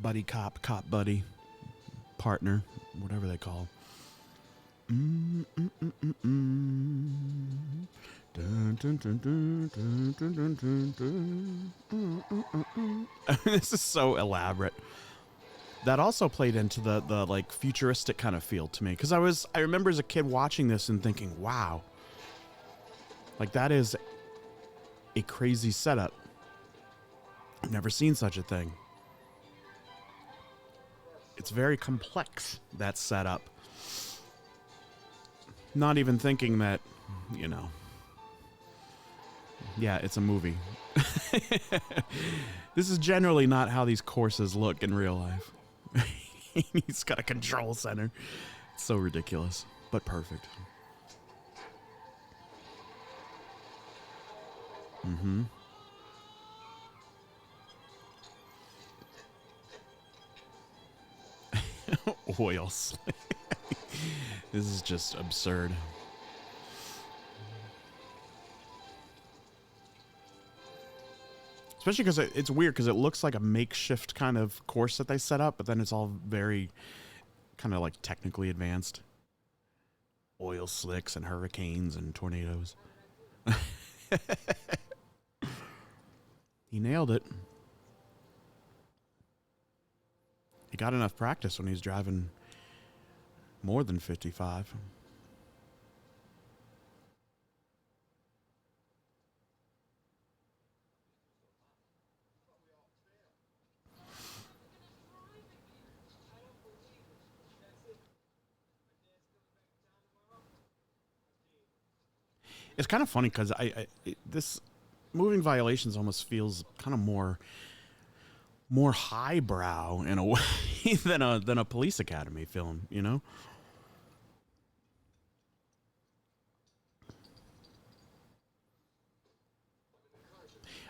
Buddy cop, cop buddy, partner, whatever they call. This is so elaborate. That also played into the like futuristic kind of feel to me because I remember as a kid watching this and thinking, wow, like that is a crazy setup. I've never seen such a thing. It's very complex, that setup. Not even thinking that, you know, yeah, it's a movie. This is generally not how these courses look in real life. He's got a control center. It's so ridiculous, but perfect. Mm-hmm. Oil slick. This is just absurd. Especially because it's weird because it looks like a makeshift kind of course that they set up, but then it's all very kind of like technically advanced. Oil slicks and hurricanes and tornadoes. He nailed it. He got enough practice when he's driving more than 55. It's kind of funny because this moving violations almost feels kind of more highbrow in a way than a police academy film, you know?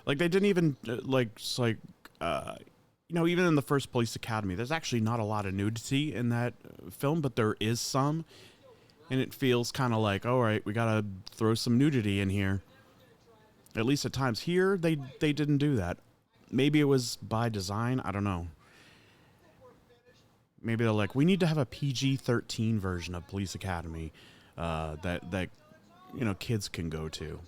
Like they didn't even uh you know, even in the first police academy, there's actually not a lot of nudity in that film, but there is some, and it feels kind of like, all right, we gotta throw some nudity in here. At least at times. Here, they didn't do that. Maybe it was by design. I don't know. Maybe they're like, we need to have a PG-13 version of Police Academy that you know kids can go to,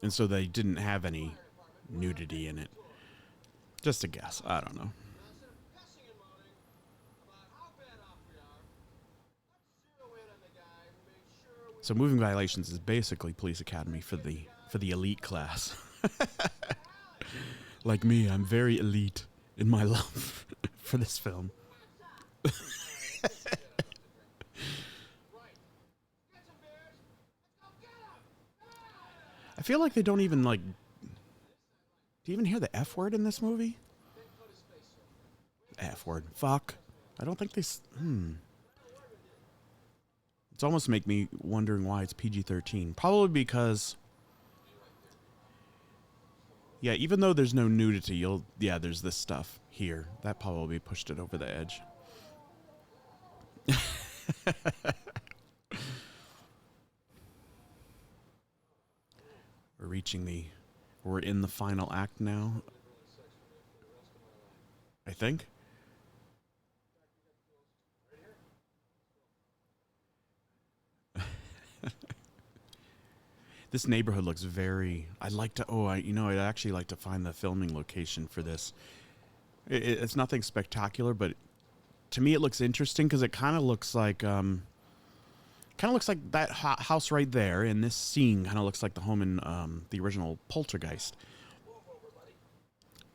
and so they didn't have any nudity in it. Just a guess. I don't know. So moving violations is basically Police Academy for the elite class. Like me, I'm very elite in my love for this film. I feel like they don't even like. Do you even hear the F word in this movie? F word. Fuck. I don't think they. It's almost make me wondering why it's PG-13. Probably because. Yeah, even though there's no nudity, there's this stuff here that probably pushed it over the edge. We're reaching we're in the final act now, I think. This neighborhood looks very. I'd like to. Oh, I'd actually like to find the filming location for this. It's nothing spectacular, but to me it looks interesting because it kind of looks like that house right there. And this scene kind of looks like the home in the original Poltergeist,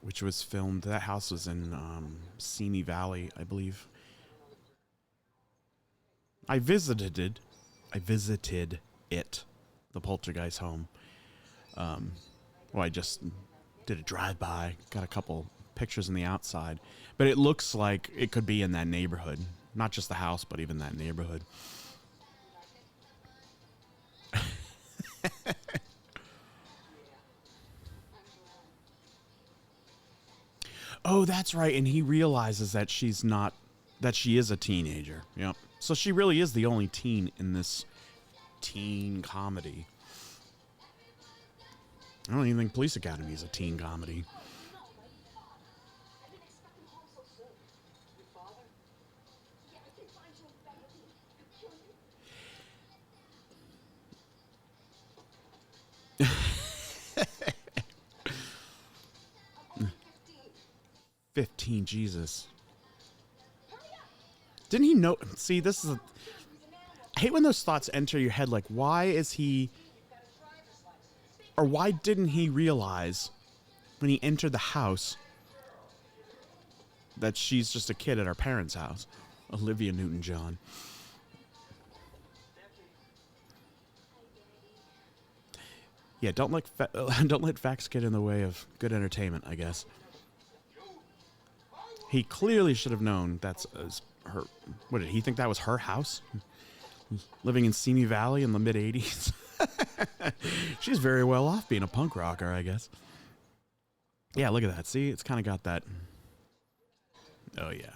which was filmed. That house was in Simi Valley, I believe. I visited it, the Poltergeist home. I just did a drive-by, got a couple pictures in the outside, but it looks like it could be in that neighborhood. Not just the house, but even that neighborhood. Oh, that's right. And he realizes that she is a teenager. Yep. So she really is the only teen in this teen comedy. I don't even think Police Academy is a teen comedy. $15, Jesus. Didn't he know? See, this is. I hate when those thoughts enter your head. Like, why is he. Or why didn't he realize when he entered the house that she's just a kid at her parents' house? Olivia Newton-John. Yeah, don't let facts get in the way of good entertainment, I guess. He clearly should have known that's her. What did he think that was her house? Living in Simi Valley in the mid '80s. She's very well off being a punk rocker, I guess. Yeah, look at that. See, it's kind of got that. Oh yeah,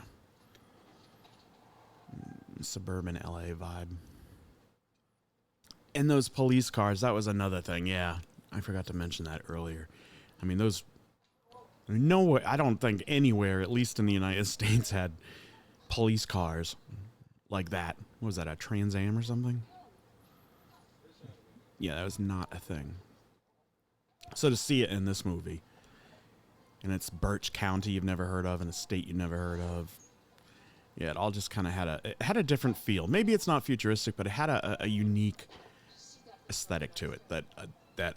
suburban LA vibe. And those police cars, that was another thing. Yeah, I forgot to mention that earlier. I mean, those. No way. I don't think anywhere, at least in the United States, had police cars like that. What was that, a Trans Am or something? Yeah, that was not a thing. So to see it in this movie, and it's Birch County you've never heard of, and a state you've never heard of. Yeah, it all just kind of had a different feel. Maybe it's not futuristic, but it had a unique aesthetic to it that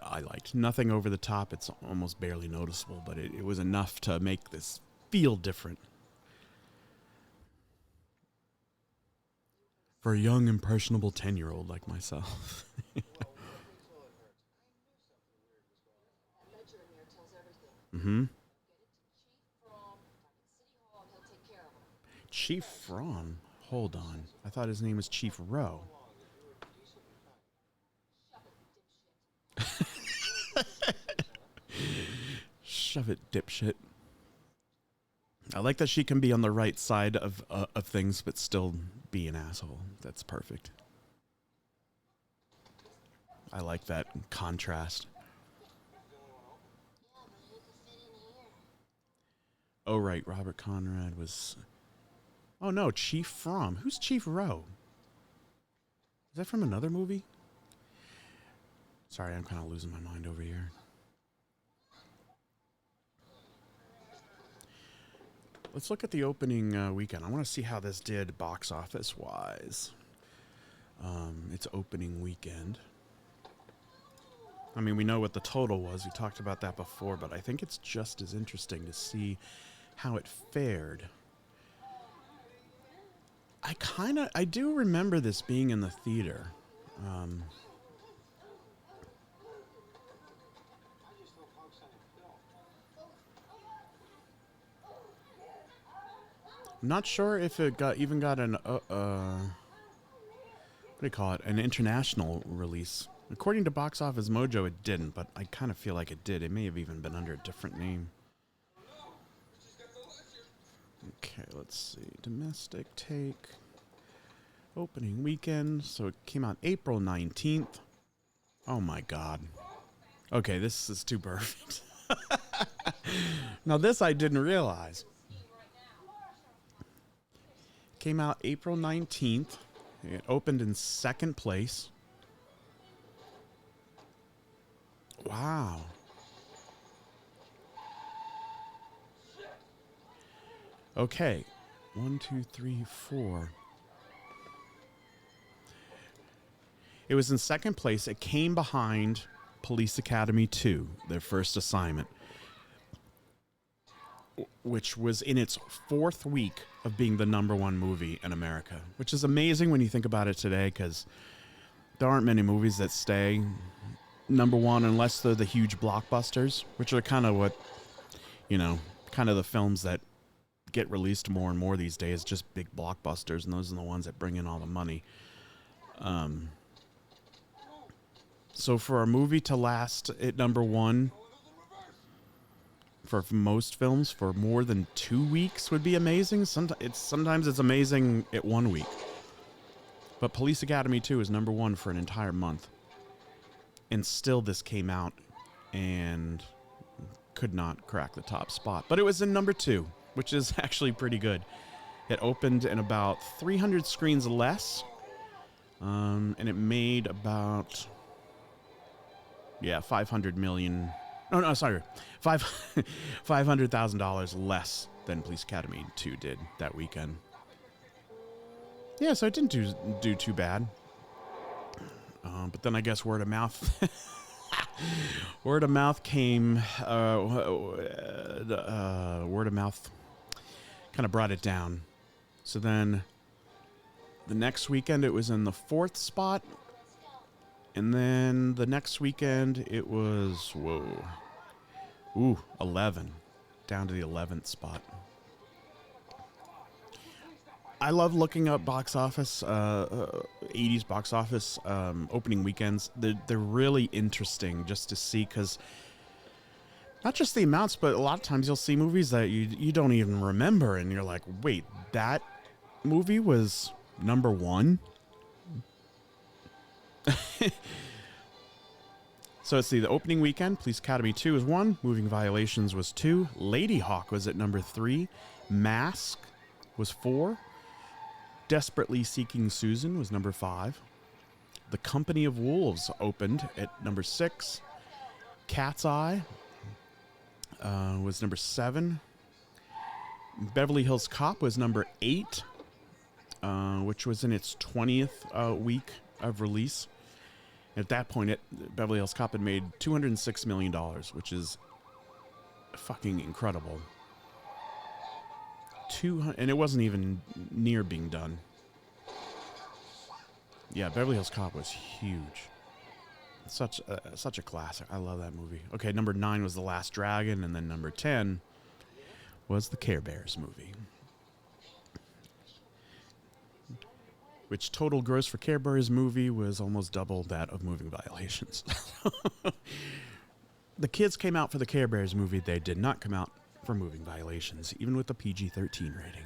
I liked. Nothing over the top. It's almost barely noticeable, but it was enough to make this feel different. For a young, impressionable 10-year-old like myself. Mm-hmm. Chief Fromm? Hold on. I thought his name was Chief Rowe. Shove it, dipshit. I like that she can be on the right side of things, but still be an asshole. That's perfect. I like that contrast. Oh, right. Robert Conrad was... Oh, no. Chief Fromm. Who's Chief Rowe? Is that from another movie? Sorry, I'm kind of losing my mind over here. Let's look at the opening weekend. I want to see how this did box office wise. It's opening weekend. I mean, we know what the total was. We talked about that before, but I think it's just as interesting to see how it fared. I do remember this being in the theater. I'm not sure if it got an what do you call it? An international release. According to Box Office Mojo, it didn't, but I kind of feel like it did. It may have even been under a different name. Okay, let's see. Domestic take. Opening weekend. So it came out April 19th. Oh my god. Okay, this is too perfect. Now this I didn't realize. Came out April 19th. It opened in second place. Wow. Okay. 1, 2, 3, 4. It was in second place. It came behind Police Academy 2, their first assignment, which was in its fourth week of being the #1 movie in America, which is amazing when you think about it today, because there aren't many movies that stay #1 unless they're the huge blockbusters, which are kind of what, kind of the films that get released more and more these days, just big blockbusters, and those are the ones that bring in all the money. So for a movie to last at #1 for most films for more than 2 weeks would be amazing. Sometimes it's amazing at 1 week. But Police Academy 2 is #1 for an entire month. And still this came out and could not crack the top spot. But it was in #2, which is actually pretty good. It opened in about 300 screens less. And it made about 500 million. No, sorry. $500,000 less than Police Academy 2 did that weekend. Yeah, so it didn't do too bad. But then I guess word of mouth came. Word of mouth kind of brought it down. So then the next weekend it was in the 4th spot. And then the next weekend it was 11, down to the 11th spot. I love looking up box office, 80s box office opening weekends. They're really interesting just to see, because not just the amounts, but a lot of times you'll see movies that you don't even remember, and you're like, wait, that movie was #1? So let's see, the opening weekend, Police Academy 2 was 1, Moving Violations was 2, Lady Hawk was at #3, Mask was 4, Desperately Seeking Susan was #5, The Company of Wolves opened at #6, Cat's Eye was #7, Beverly Hills Cop was #8, which was in its 20th week of release. At that point, Beverly Hills Cop had made $206 million, which is fucking incredible. And it wasn't even near being done. Yeah, Beverly Hills Cop was huge. Such a classic. I love that movie. Okay, #9 was The Last Dragon, and then #10 was the Care Bears movie, which total gross for Care Bears movie was almost double that of Moving Violations. The kids came out for the Care Bears movie. They did not come out for Moving Violations, even with the PG-13 rating.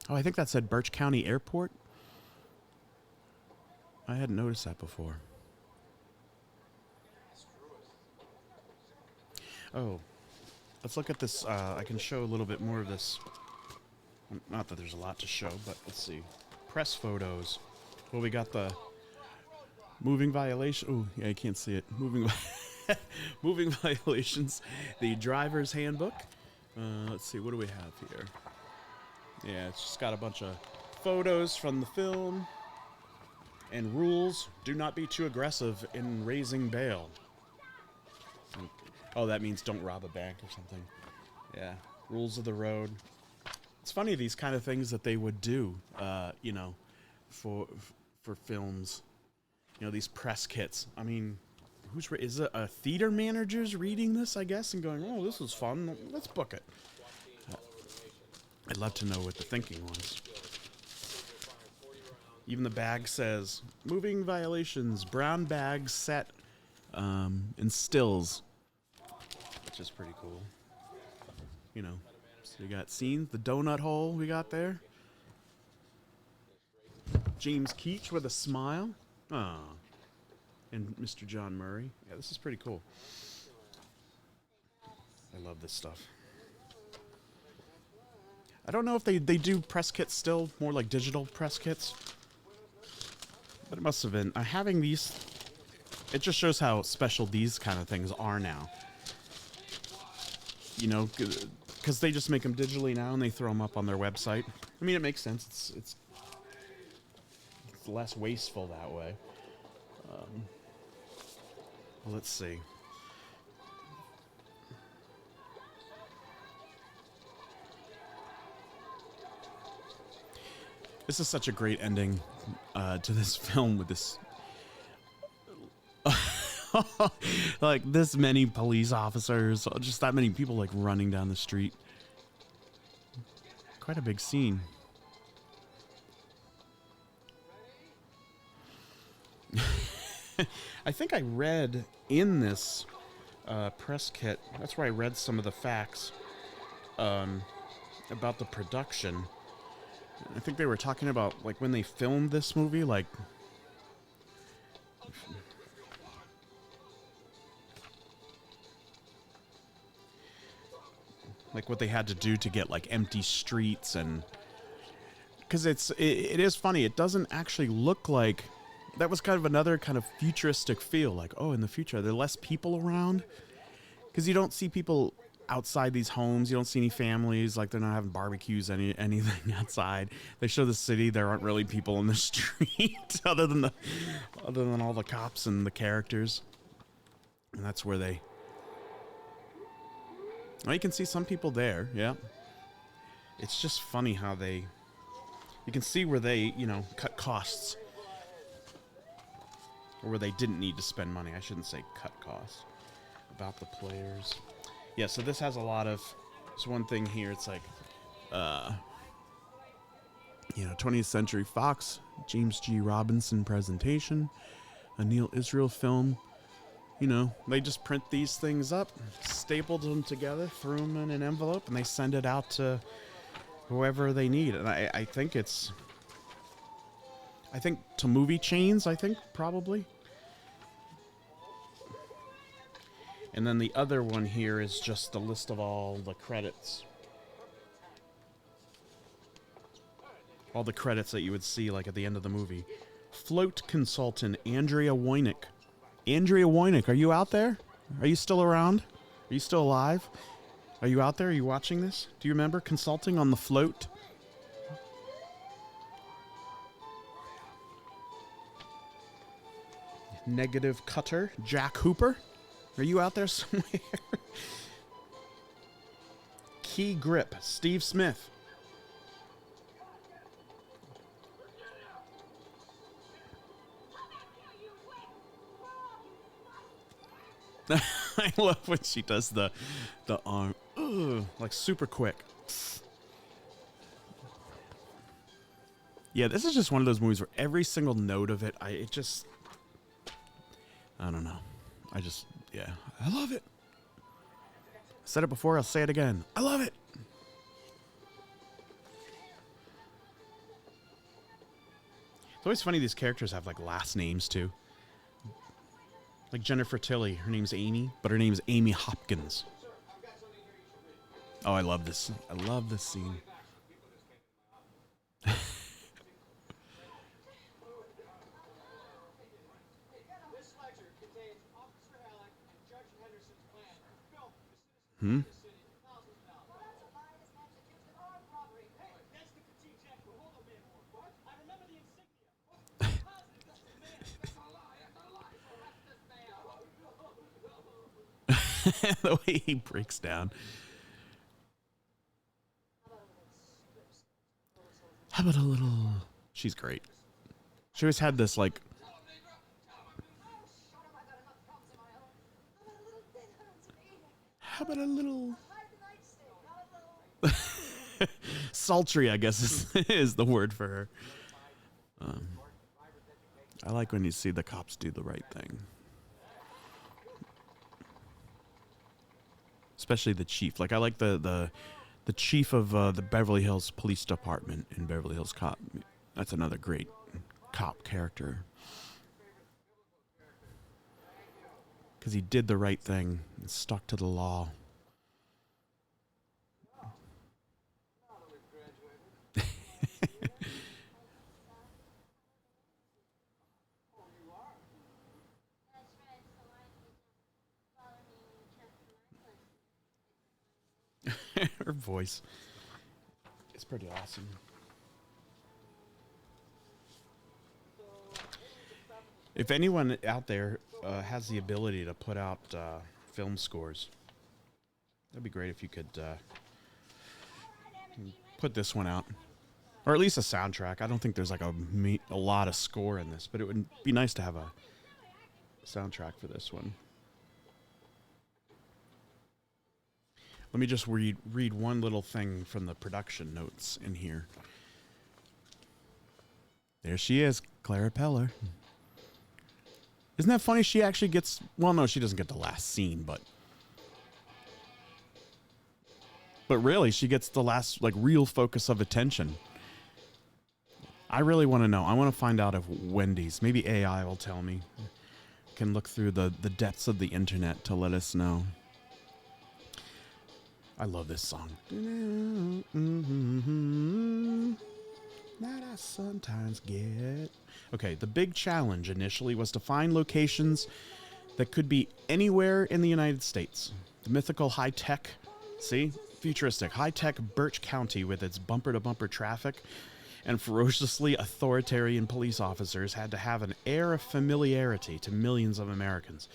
Oh, I think that said Birch County Airport. I hadn't noticed that before. Oh, let's look at this. I can show a little bit more of this. Not that there's a lot to show, but let's see. Press photos. Well, we got the Moving Violation. Oh, yeah, you can't see it. Moving Violations. The driver's handbook. Let's see. What do we have here? Yeah, it's just got a bunch of photos from the film. And rules: do not be too aggressive in raising bail. Oh, that means don't rob a bank or something. Yeah, rules of the road. It's funny, these kind of things that they would do, for films. These press kits. I mean, is it a theater manager's reading this, I guess, and going, oh, this is fun, let's book it. I'd love to know what the thinking was. Even the bag says, Moving Violations, brown bag set in stills. Which is pretty cool. So you got scenes, the donut hole we got there. James Keach with a smile. Ah. And Mr. John Murray. Yeah, this is pretty cool. I love this stuff. I don't know if they do press kits still, more like digital press kits. But it must have been. Having these, it just shows how special these kind of things are now. You know, because they just make them digitally now and they throw them up on their website. I mean, it makes sense. It's less wasteful that way. Well, let's see. This is such a great ending to this film with this. Like, this many police officers, just that many people, like, running down the street. Quite a big scene. I think I read in this press kit, that's where I read some of the facts about the production. I think they were talking about, like, when they filmed this movie, like, what they had to do to get, like, empty streets. And because it is funny, it doesn't actually look like, that was kind of another kind of futuristic feel, like, oh, in the future, are there less people around? Because you don't see people outside these homes. You don't see any families, like, they're not having barbecues, anything outside. They show the city. There aren't really people in the street other than all the cops and the characters. And that's where they. Well, you can see some people there. Yeah. It's just funny how they. You can see where they, cut costs, or where they didn't need to spend money. I shouldn't say cut costs. About the players. Yeah, so this has a lot of. There's one thing here. It's like, 20th Century Fox, James G. Robinson presentation, a Neil Israel film. They just print these things up, stapled them together, threw them in an envelope, and they send it out to whoever they need. And I think it's. I think to movie chains. I think probably. And then the other one here is just the list of all the credits. All the credits that you would see, like, at the end of the movie. Float consultant Andrea Woynick. Andrea Woynick, are you out there? Are you still around? Are you still alive? Are you out there? Are you watching this? Do you remember consulting on the float? Negative cutter Jack Hooper. Are you out there somewhere? Key grip, Steve Smith. I love when she does the arm, like, super quick. Yeah, this is just one of those movies where every single note of it, I don't know. Yeah, I love it. I said it before, I'll say it again. I love it. It's always funny these characters have, like, last names, too. Like Jennifer Tilly, her name's Amy, but her name's Amy Hopkins. Oh, I love this. I love this scene. Hmm? The way he breaks down. How about a little... She's great. She always had this, like... How about a little... Sultry, I guess, is the word for her. I like when you see the cops do the right thing. Especially the chief. Like, I like the chief of the Beverly Hills Police Department in Beverly Hills Cop. That's another great cop character. Because he did the right thing and stuck to the law. Her voice is pretty awesome. If anyone out there has the ability to put out film scores, that'd be great if you could put this one out. Or at least a soundtrack. I don't think there's like a lot of score in this, but it would be nice to have a soundtrack for this one. Let me just read one little thing from the production notes in here. There she is, Clara Peller. Isn't that funny? She actually gets... Well, no, she doesn't get the last scene, but... But really, she gets the last, like, real focus of attention. I really want to know. I want to find out if Wendy's... Maybe AI will tell me. Can look through the depths of the internet to let us know. I love this song. That I sometimes get. Okay, the big challenge initially was to find locations that could be anywhere in the United States. The mythical high-tech, see? Futuristic, high-tech Birch County with its bumper-to-bumper traffic and ferociously authoritarian police officers had to have an air of familiarity to millions of Americans.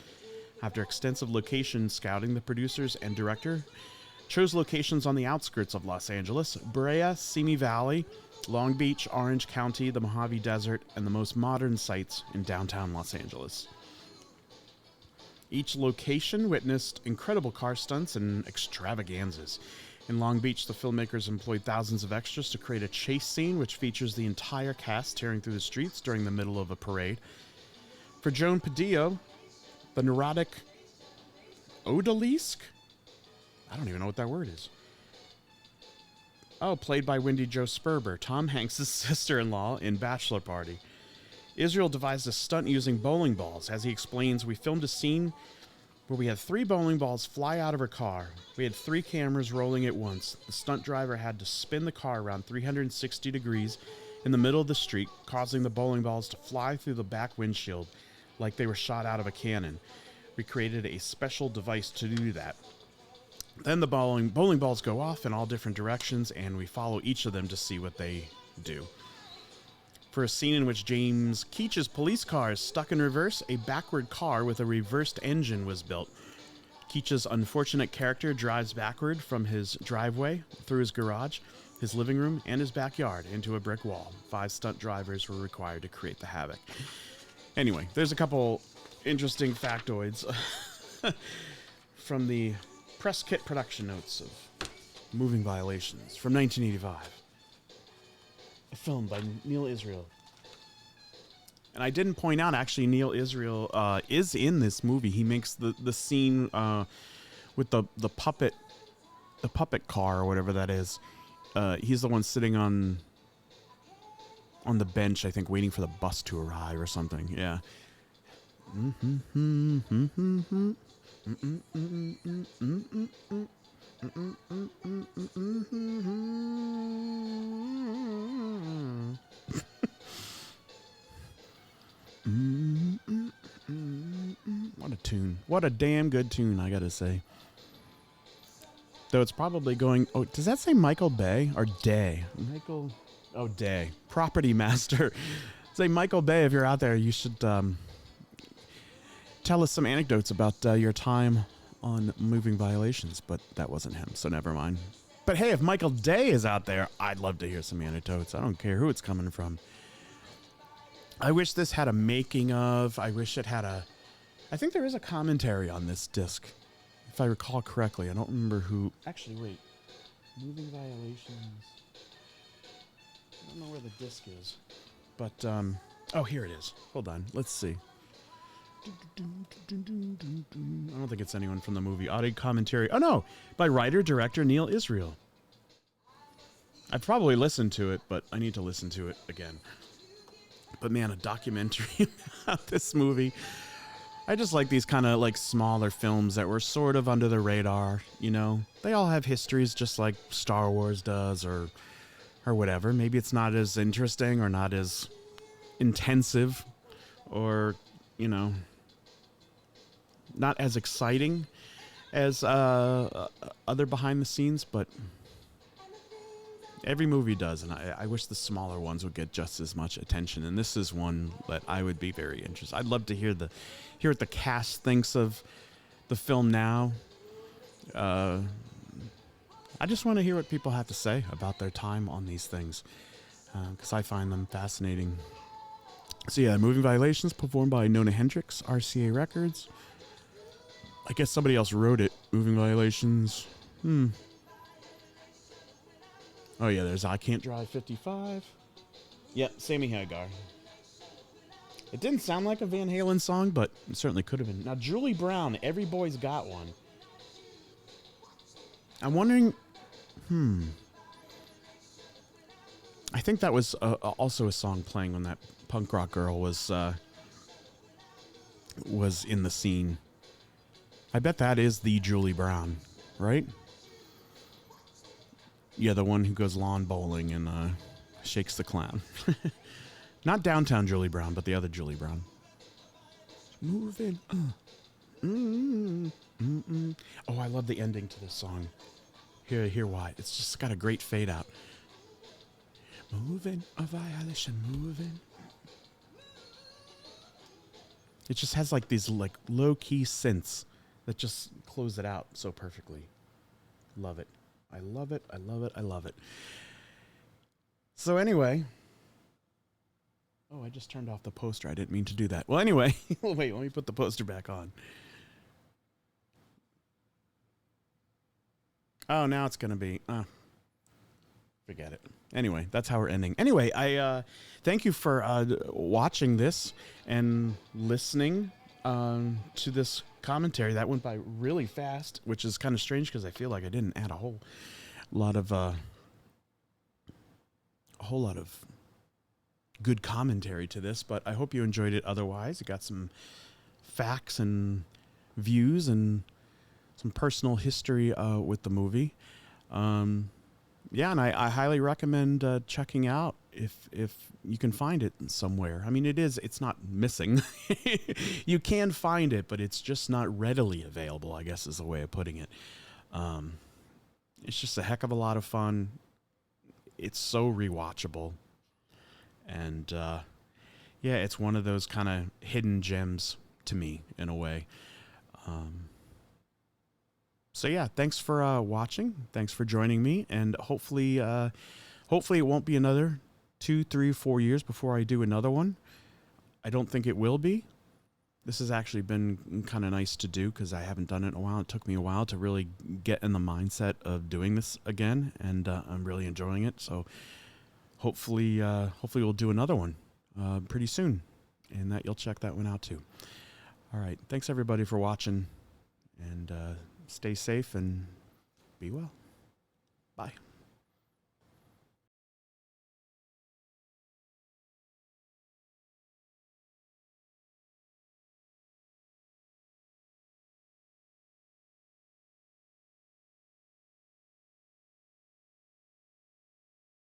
After extensive location scouting, the producers and director chose locations on the outskirts of Los Angeles: Brea, Simi Valley, Long Beach, Orange County, the Mojave Desert, and the most modern sites in downtown Los Angeles. Each location witnessed incredible car stunts and extravaganzas. In Long Beach, the filmmakers employed thousands of extras to create a chase scene which features the entire cast tearing through the streets during the middle of a parade. For Joan Padillo, the neurotic Odalisque? I don't even know what that word is. Oh, played by Wendy Jo Sperber, Tom Hanks' sister-in-law in Bachelor Party. Israel devised a stunt using bowling balls. As he explains, we filmed a scene where we had 3 bowling balls fly out of her car. We had 3 cameras rolling at once. The stunt driver had to spin the car around 360 degrees in the middle of the street, causing the bowling balls to fly through the back windshield like they were shot out of a cannon. We created a special device to do that. Then the bowling balls go off in all different directions, and we follow each of them to see what they do. For a scene in which James Keach's police car is stuck in reverse, a backward car with a reversed engine was built. Keach's unfortunate character drives backward from his driveway, through his garage, his living room, and his backyard into a brick wall. 5 stunt drivers were required to create the havoc. Anyway, there's a couple interesting factoids from the press kit production notes of Moving Violations from 1985. A film by Neil Israel. And I didn't point out, actually, Neil Israel is in this movie. He makes the scene with the puppet car or whatever that is. He's the one sitting on the bench, I think, waiting for the bus to arrive or something. Yeah. What a tune. What a damn good tune, I gotta say. Though it's probably going... Oh, does that say Michael Bay or Day? Michael... Oh, Day. Property Master. Say, Michael Bay, if you're out there, you should tell us some anecdotes about your time on Moving Violations, but that wasn't him, so never mind. But hey, if Michael Day is out there, I'd love to hear some anecdotes. I don't care who it's coming from. I wish this had a making of. I wish it had a... I think there is a commentary on this disc, if I recall correctly. I don't remember who... Actually, wait. Moving Violations. I don't know where the disc is. But, oh, here it is. Hold on. Let's see. I don't think it's anyone from the movie. Audio commentary. Oh, no. By writer-director Neil Israel. I've probably listened to it, but I need to listen to it again. But, man, a documentary about this movie. I just like these kind of, like, smaller films that were sort of under the radar, you know? They all have histories just like Star Wars does or whatever. Maybe it's not as interesting or not as intensive or, you know... not as exciting as other behind the scenes, but every movie does, and I wish the smaller ones would get just as much attention. And this is one that I would be very interested. I'd love to hear what the cast thinks of the film now. I just want to hear what people have to say about their time on these things, because I find them fascinating. So yeah, Moving Violations, performed by Nona Hendrix, RCA Records. I guess somebody else wrote it. Moving Violations. Oh yeah, there's I Can't Drive 55. Yeah, Sammy Hagar. It didn't sound like a Van Halen song, but it certainly could have been. Now, Julie Brown, Every Boy's Got One. I'm wondering, I think that was also a song playing when that punk rock girl was in the scene. I bet that is the Julie Brown, right? Yeah, the one who goes lawn bowling and shakes the clown. Not downtown Julie Brown, but the other Julie Brown. Moving. Oh, I love the ending to this song. Hear why. It's just got a great fade out. Moving, a violation, moving. It just has like these like low key synths that just close it out so perfectly. Love it. I love it. I love it. I love it. So anyway. Oh, I just turned off the poster. I didn't mean to do that. Well, anyway. Wait, let me put the poster back on. Oh, now it's going to be... forget it. Anyway, that's how we're ending. Anyway, I thank you for watching this and listening to this commentary. That went by really fast, which is kind of strange because I feel like I didn't add a whole lot of good commentary to this, but I hope you enjoyed it otherwise. You got some facts and views and some personal history with the movie. Yeah, and I highly recommend checking out if you can find it somewhere. I mean, it's not missing. You can find it, but it's just not readily available, I guess is the way of putting it. It's just a heck of a lot of fun. It's so rewatchable. And yeah, it's one of those kind of hidden gems to me in a way. So yeah, thanks for watching. Thanks for joining me, and hopefully it won't be another 2, 3, 4 years before I do another one. I don't think it will be. This has actually been kind of nice to do because I haven't done it in a while. It took me a while to really get in the mindset of doing this again, and I'm really enjoying it. So hopefully we'll do another one pretty soon, and that you'll check that one out too. All right, thanks everybody for watching, and stay safe and be well. Bye.